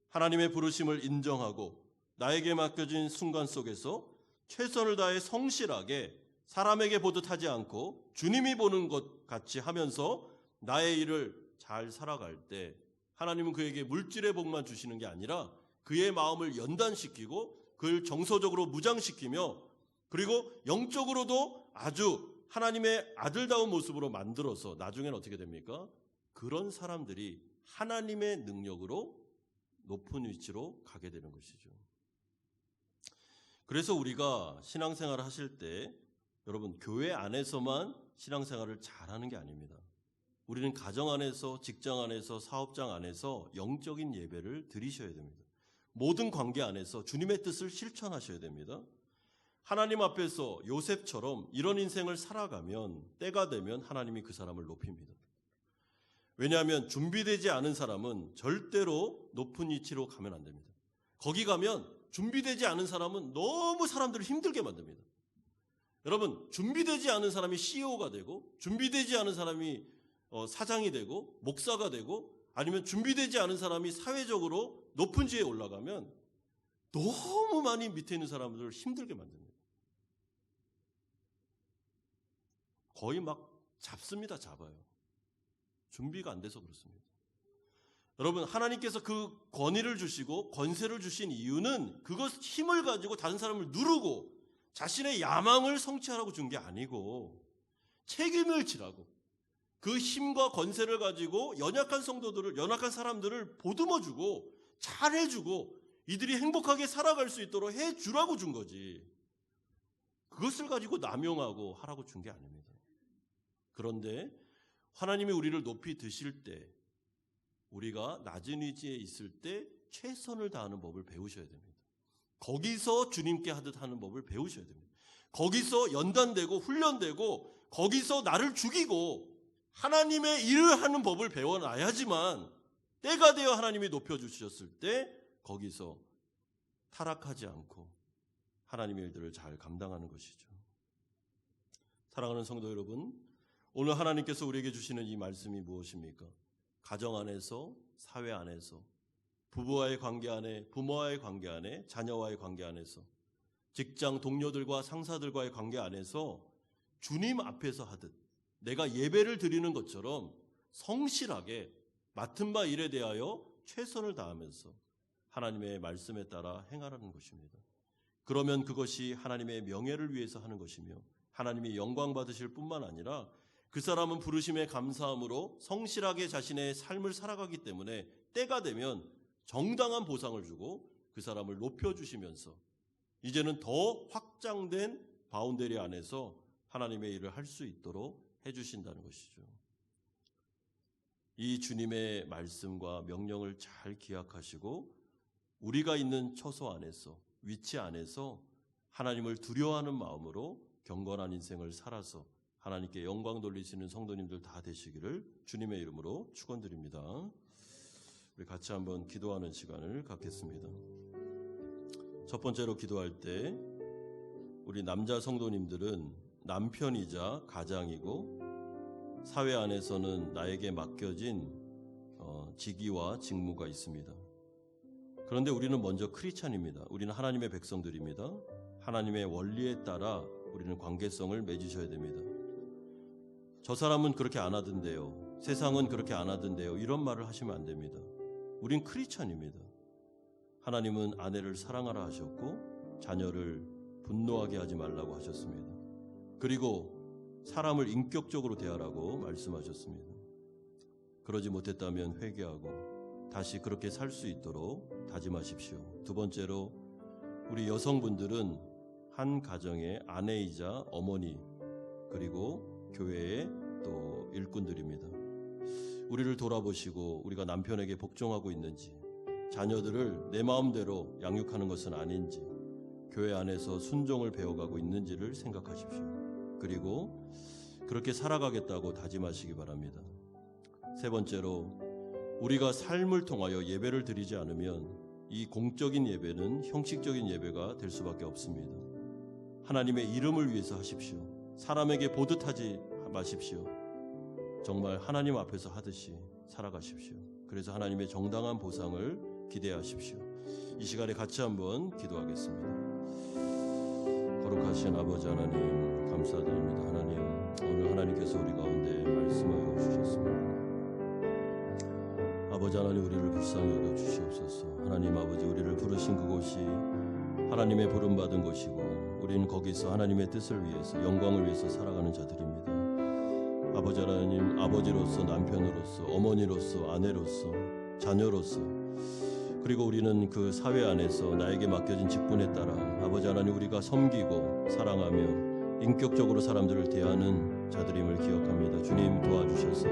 하나님의 부르심을 인정하고 나에게 맡겨진 순간 속에서 최선을 다해 성실하게 사람에게 보듯 하지 않고 주님이 보는 것 같이 하면서 나의 일을 잘 살아갈 때 하나님은 그에게 물질의 복만 주시는 게 아니라 그의 마음을 연단시키고 그를 정서적으로 무장시키며 그리고 영적으로도 아주 하나님의 아들다운 모습으로 만들어서 나중에는 어떻게 됩니까? 그런 사람들이 하나님의 능력으로 높은 위치로 가게 되는 것이죠. 그래서 우리가 신앙생활을 하실 때 여러분, 교회 안에서만 신앙생활을 잘하는 게 아닙니다. 우리는 가정 안에서, 직장 안에서, 사업장 안에서 영적인 예배를 드리셔야 됩니다. 모든 관계 안에서 주님의 뜻을 실천하셔야 됩니다. 하나님 앞에서 요셉처럼 이런 인생을 살아가면 때가 되면 하나님이 그 사람을 높입니다. 왜냐하면 준비되지 않은 사람은 절대로 높은 위치로 가면 안 됩니다. 거기 가면 준비되지 않은 사람은 너무 사람들을 힘들게 만듭니다. 여러분, 준비되지 않은 사람이 CEO가 되고 준비되지 않은 사람이 사장이 되고 목사가 되고 아니면 준비되지 않은 사람이 사회적으로 높은 지에 올라가면 너무 많이 밑에 있는 사람들을 힘들게 만듭니다. 거의 막 잡아요. 준비가 안 돼서 그렇습니다. 여러분, 하나님께서 그 권위를 주시고 권세를 주신 이유는 그것 힘을 가지고 다른 사람을 누르고 자신의 야망을 성취하라고 준 게 아니고 책임을 지라고 그 힘과 권세를 가지고 연약한 성도들을, 연약한 사람들을 보듬어주고 잘해주고 이들이 행복하게 살아갈 수 있도록 해주라고 준 거지. 그것을 가지고 남용하고 하라고 준 게 아닙니다. 그런데 하나님이 우리를 높이 드실 때 우리가 낮은 위치에 있을 때 최선을 다하는 법을 배우셔야 됩니다. 거기서 주님께 하듯 하는 법을 배우셔야 됩니다. 거기서 연단되고 훈련되고 거기서 나를 죽이고 하나님의 일을 하는 법을 배워놔야지만 때가 되어 하나님이 높여주셨을 때 거기서 타락하지 않고 하나님의 일들을 잘 감당하는 것이죠. 사랑하는 성도 여러분, 오늘 하나님께서 우리에게 주시는 이 말씀이 무엇입니까? 가정 안에서, 사회 안에서, 부부와의 관계 안에, 부모와의 관계 안에, 자녀와의 관계 안에서, 직장 동료들과 상사들과의 관계 안에서 주님 앞에서 하듯 내가 예배를 드리는 것처럼 성실하게 맡은 바 일에 대하여 최선을 다하면서 하나님의 말씀에 따라 행하라는 것입니다. 그러면 그것이 하나님의 명예를 위해서 하는 것이며 하나님이 영광 받으실 뿐만 아니라 그 사람은 부르심에 감사함으로 성실하게 자신의 삶을 살아가기 때문에 때가 되면 정당한 보상을 주고 그 사람을 높여주시면서 이제는 더 확장된 바운더리 안에서 하나님의 일을 할 수 있도록 해주신다는 것이죠. 이 주님의 말씀과 명령을 잘 기억하시고 우리가 있는 처소 안에서, 위치 안에서 하나님을 두려워하는 마음으로 경건한 인생을 살아서 하나님께 영광 돌리시는 성도님들 다 되시기를 주님의 이름으로 축원드립니다. 우리 같이 한번 기도하는 시간을 갖겠습니다. 첫 번째로 기도할 때 우리 남자 성도님들은 남편이자 가장이고 사회 안에서는 나에게 맡겨진 직위와 직무가 있습니다. 그런데 우리는 먼저 크리스찬입니다. 우리는 하나님의 백성들입니다. 하나님의 원리에 따라 우리는 관계성을 맺으셔야 됩니다. 저 사람은 그렇게 안 하던데요. 세상은 그렇게 안 하던데요. 이런 말을 하시면 안 됩니다. 우린 크리스찬입니다. 하나님은 아내를 사랑하라 하셨고 자녀를 분노하게 하지 말라고 하셨습니다. 그리고 사람을 인격적으로 대하라고 말씀하셨습니다. 그러지 못했다면 회개하고 다시 그렇게 살 수 있도록 다짐하십시오. 두 번째로 우리 여성분들은 한 가정의 아내이자 어머니 그리고 교회의 또 일꾼들입니다. 우리를 돌아보시고 우리가 남편에게 복종하고 있는지, 자녀들을 내 마음대로 양육하는 것은 아닌지, 교회 안에서 순종을 배워가고 있는지를 생각하십시오. 그리고 그렇게 살아가겠다고 다짐하시기 바랍니다. 세 번째로 우리가 삶을 통하여 예배를 드리지 않으면 이 공적인 예배는 형식적인 예배가 될 수밖에 없습니다. 하나님의 이름을 위해서 하십시오. 사람에게 보듯하지 마십시오. 정말 하나님 앞에서 하듯이 살아가십시오. 그래서 하나님의 정당한 보상을 기대하십시오. 이 시간에 같이 한번 기도하겠습니다. 거룩하신 아버지 하나님 감사드립니다. 하나님, 오늘 하나님께서 우리 가운데 말씀하여 주셨습니다. 아버지 하나님, 우리를 불쌍히 여겨 주시옵소서. 하나님 아버지, 우리를 부르신 그곳이 하나님의 부름받은 곳이고 우리는 거기서 하나님의 뜻을 위해서, 영광을 위해서 살아가는 자들입니다. 아버지 하나님, 아버지로서, 남편으로서, 어머니로서, 아내로서, 자녀로서, 그리고 우리는 그 사회 안에서 나에게 맡겨진 직분에 따라 아버지 하나님, 우리가 섬기고 사랑하며 인격적으로 사람들을 대하는 자들임을 기억합니다. 주님 도와주셔서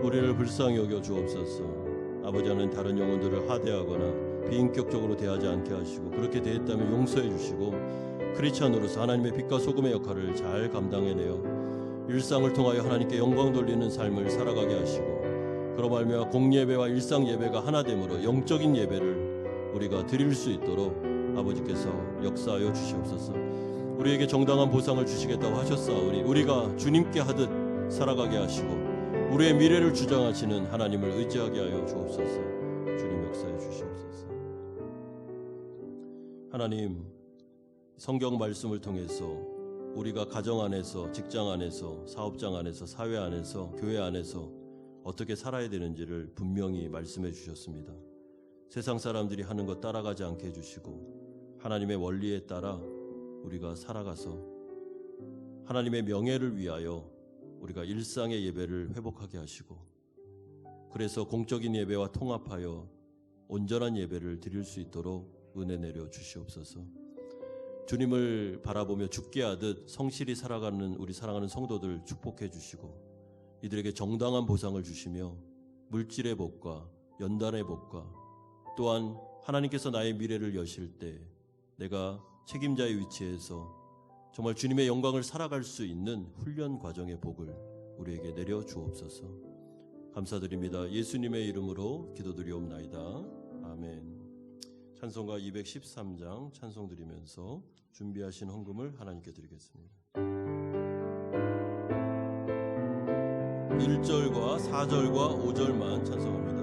우리를 불쌍히 여겨 주옵소서. 아버지 하나님, 다른 영혼들을 하대하거나 비인격적으로 대하지 않게 하시고, 그렇게 대했다면 용서해 주시고 크리스찬으로서 하나님의 빛과 소금의 역할을 잘 감당해내어 일상을 통하여 하나님께 영광 돌리는 삶을 살아가게 하시고, 그로 말미암아 공예배와 일상 예배가 하나됨으로 영적인 예배를 우리가 드릴 수 있도록 아버지께서 역사하여 주시옵소서. 우리에게 정당한 보상을 주시겠다고 하셨사오니 우리가 주님께 하듯 살아가게 하시고 우리의 미래를 주장하시는 하나님을 의지하게 하여 주옵소서. 주님 역사해 주시옵소서. 하나님, 성경 말씀을 통해서 우리가 가정 안에서, 직장 안에서, 사업장 안에서, 사회 안에서, 교회 안에서 어떻게 살아야 되는지를 분명히 말씀해 주셨습니다. 세상 사람들이 하는 것 따라가지 않게 해주시고 하나님의 원리에 따라 우리가 살아가서 하나님의 명예를 위하여 우리가 일상의 예배를 회복하게 하시고, 그래서 공적인 예배와 통합하여 온전한 예배를 드릴 수 있도록 은혜 내려 주시옵소서. 주님을 바라보며 죽게 하듯 성실히 살아가는 우리 사랑하는 성도들 축복해 주시고 이들에게 정당한 보상을 주시며 물질의 복과 연단의 복과 또한 하나님께서 나의 미래를 여실 때 내가 책임자의 위치에서 정말 주님의 영광을 살아갈 수 있는 훈련 과정의 복을 우리에게 내려 주옵소서. 감사드립니다. 예수님의 이름으로 기도드리옵나이다. 아멘. 찬송가 213장 찬송 드리면서 준비하신 헌금을 하나님께 드리겠습니다. 1절과 4절과 5절만 찬송합니다.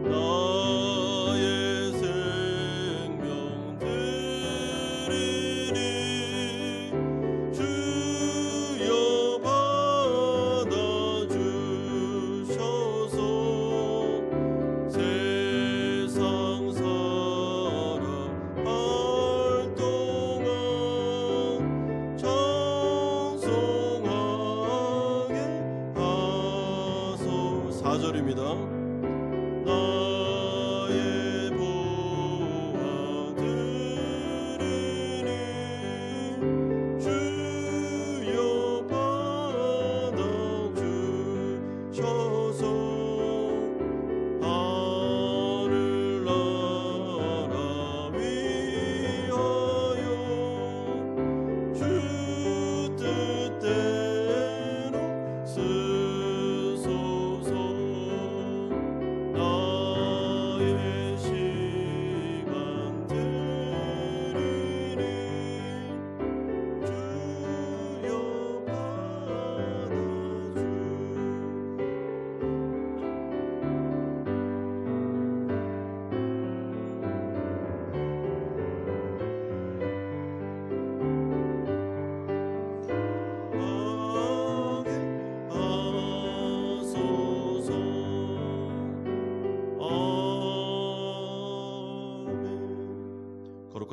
나의 생명 드리니 주여 받아주셔서 세상 살아갈 동안 찬송하게 하소서. 4절입니다. 나의 보아 드리니 주여 받아주셔서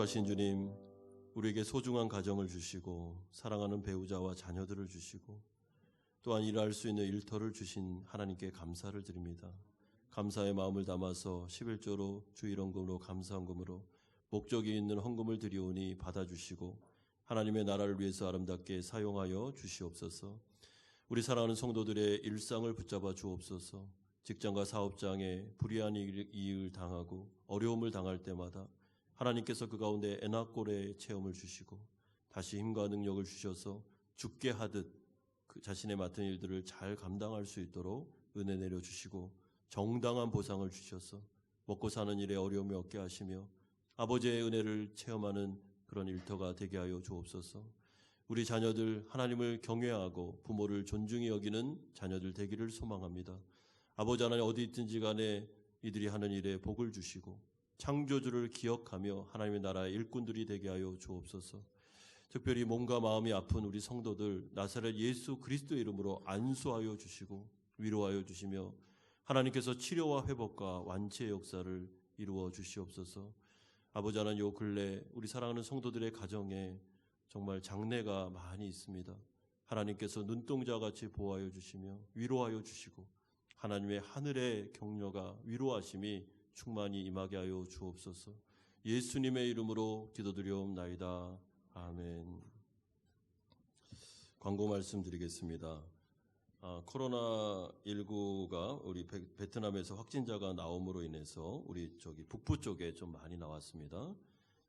거룩하신 주님, 우리에게 소중한 가정을 주시고 사랑하는 배우자와 자녀들을 주시고 또한 일할 수 있는 일터를 주신 하나님께 감사를 드립니다. 감사의 마음을 담아서 11조로 주일헌금으로 감사헌금으로 목적이 있는 헌금을 드리오니 받아주시고 하나님의 나라를 위해서 아름답게 사용하여 주시옵소서. 우리 사랑하는 성도들의 일상을 붙잡아 주옵소서. 직장과 사업장에 불의한 일을 당하고 어려움을 당할 때마다 하나님께서 그 가운데 애낙골의 체험을 주시고 다시 힘과 능력을 주셔서 죽게 하듯 그 자신의 맡은 일들을 잘 감당할 수 있도록 은혜 내려주시고 정당한 보상을 주셔서 먹고 사는 일에 어려움이 없게 하시며 아버지의 은혜를 체험하는 그런 일터가 되게 하여 주옵소서. 우리 자녀들 하나님을 경외하고 부모를 존중히 여기는 자녀들 되기를 소망합니다. 아버지 하나님 어디 있든지 간에 이들이 하는 일에 복을 주시고 창조주를 기억하며 하나님의 나라의 일꾼들이 되게 하여 주옵소서. 특별히 몸과 마음이 아픈 우리 성도들 나사렛 예수 그리스도의 이름으로 안수하여 주시고 위로하여 주시며 하나님께서 치료와 회복과 완치의 역사를 이루어 주시옵소서. 아버지 하나님 요 근래 우리 사랑하는 성도들의 가정에 정말 장래가 많이 있습니다. 하나님께서 눈동자같이 보호하여 주시며 위로하여 주시고 하나님의 하늘의 격려가 위로하심이 충만히 임하게 하여 주옵소서. 예수님의 이름으로 기도드리옵나이다. 아멘. 광고 말씀드리겠습니다. 코로나19가 우리 베트남에서 확진자가 나옴으로 인해서 우리 북부 쪽에 좀 많이 나왔습니다.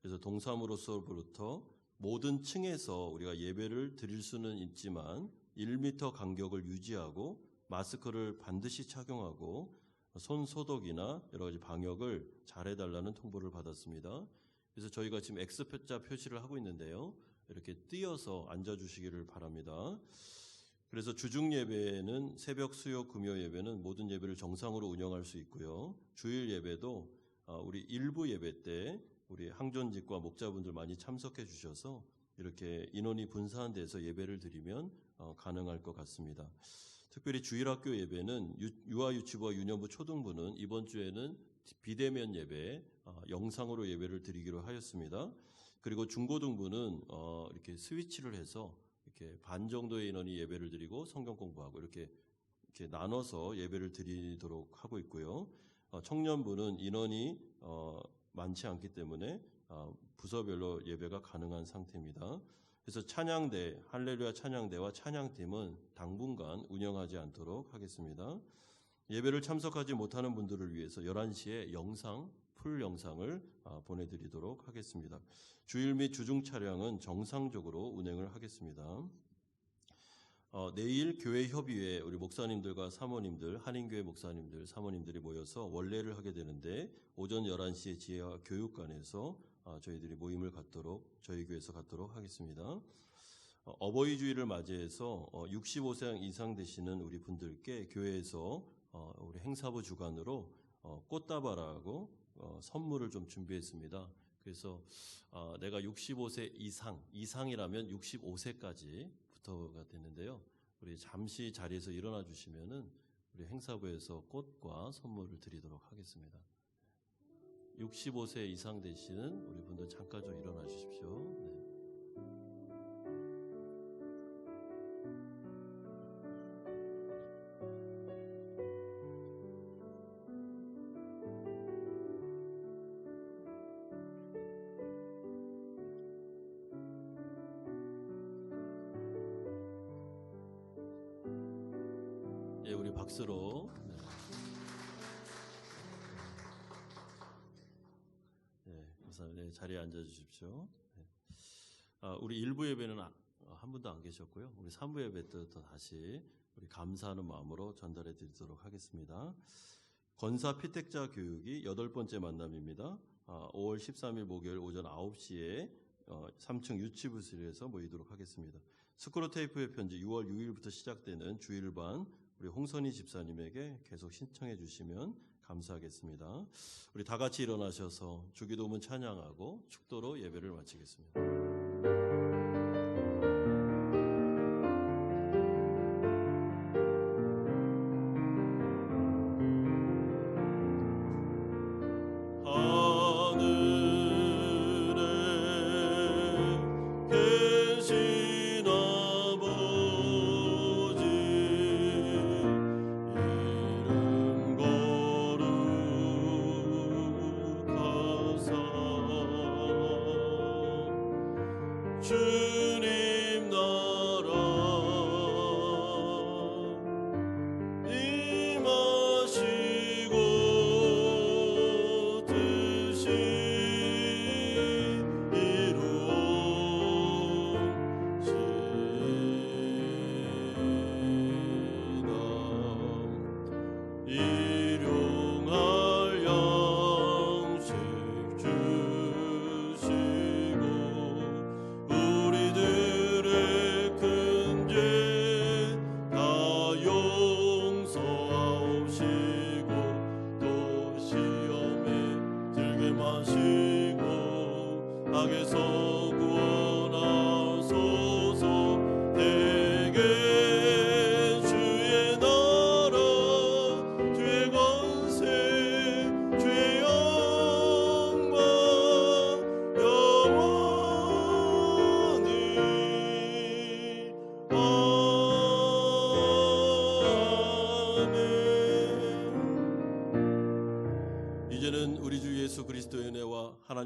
그래서 동사무로서부터 모든 층에서 우리가 예배를 드릴 수는 있지만 1m 간격을 유지하고 마스크를 반드시 착용하고 손 소독이나 여러 가지 방역을 잘해달라는 통보를 받았습니다. 그래서 저희가 지금 X자 표시를 하고 있는데요. 이렇게 띄어서 앉아주시기를 바랍니다. 그래서 주중 예배는 새벽, 수요, 금요 예배는 모든 예배를 정상으로 운영할 수 있고요. 주일 예배도 우리 일부 예배 때 우리 항존직과 목자분들 많이 참석해 주셔서 이렇게 인원이 분산한 데서 예배를 드리면 가능할 것 같습니다. 특별히 주일학교 예배는 유아유치부와 유년부 초등부는 이번 주에는 비대면 예배, 영상으로 예배를 드리기로 하였습니다. 그리고 중고등부는 이렇게 스위치를 해서 이렇게 반 정도의 인원이 예배를 드리고 성경 공부하고 이렇게 나눠서 예배를 드리도록 하고 있고요. 청년부는 인원이 많지 않기 때문에 부서별로 예배가 가능한 상태입니다. 그래서 찬양대, 할렐루야 찬양대와 찬양팀은 당분간 운영하지 않도록 하겠습니다. 예배를 참석하지 못하는 분들을 위해서 11시에 풀 영상을 보내드리도록 하겠습니다. 주일 및 주중 차량은 정상적으로 운행을 하겠습니다. 내일 교회 협의회에 우리 목사님들과 사모님들, 한인교회 목사님들, 사모님들이 모여서 원례를 하게 되는데 오전 11시에 지하 교육관에서 저희들이 모임을 저희 교회에서 갖도록 하겠습니다. 어버이 주일을 맞이해서 65세 이상 되시는 우리 분들께 교회에서 우리 행사부 주관으로 꽃다발하고 선물을 좀 준비했습니다. 그래서 내가 65세 이상이라면 65세까지부터가 되는데요. 우리 잠시 자리에서 일어나 주시면은 우리 행사부에서 꽃과 선물을 드리도록 하겠습니다. 65세 이상 되시는 우리 분들 잠깐 좀 일어나 주십시오. 네. 예, 우리 박수로. 네, 감사합니다. 네, 자리에 앉아 주십시오. 네. 우리 일부 예배는 한 분도 안 계셨고요. 우리 3부 예배 때부터 다시 우리 감사하는 마음으로 전달해 드리도록 하겠습니다. 권사 피택자 교육이 8번째 만남입니다. 5월 13일 목요일 오전 9시에 3층 유치부실에서 모이도록 하겠습니다. 스크루테이프의 편지 6월 6일부터 시작되는 주일반 우리 홍선희 집사님에게 계속 신청해 주시면 감사하겠습니다. 우리 다 같이 일어나셔서 주기도문 찬양하고 축도로 예배를 마치겠습니다. 하늘에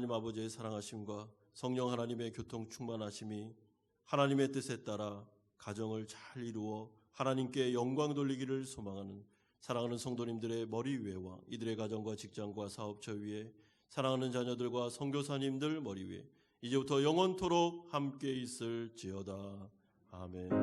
하나님 아버지의 사랑하심과 성령 하나님의 교통 충만하심이 하나님의 뜻에 따라 가정을 잘 이루어 하나님께 영광 돌리기를 소망하는 사랑하는 성도님들의 머리 위에와 이들의 가정과 직장과 사업처 위에 사랑하는 자녀들과 선교사님들 머리 위에 이제부터 영원토록 함께 있을지어다. 아멘.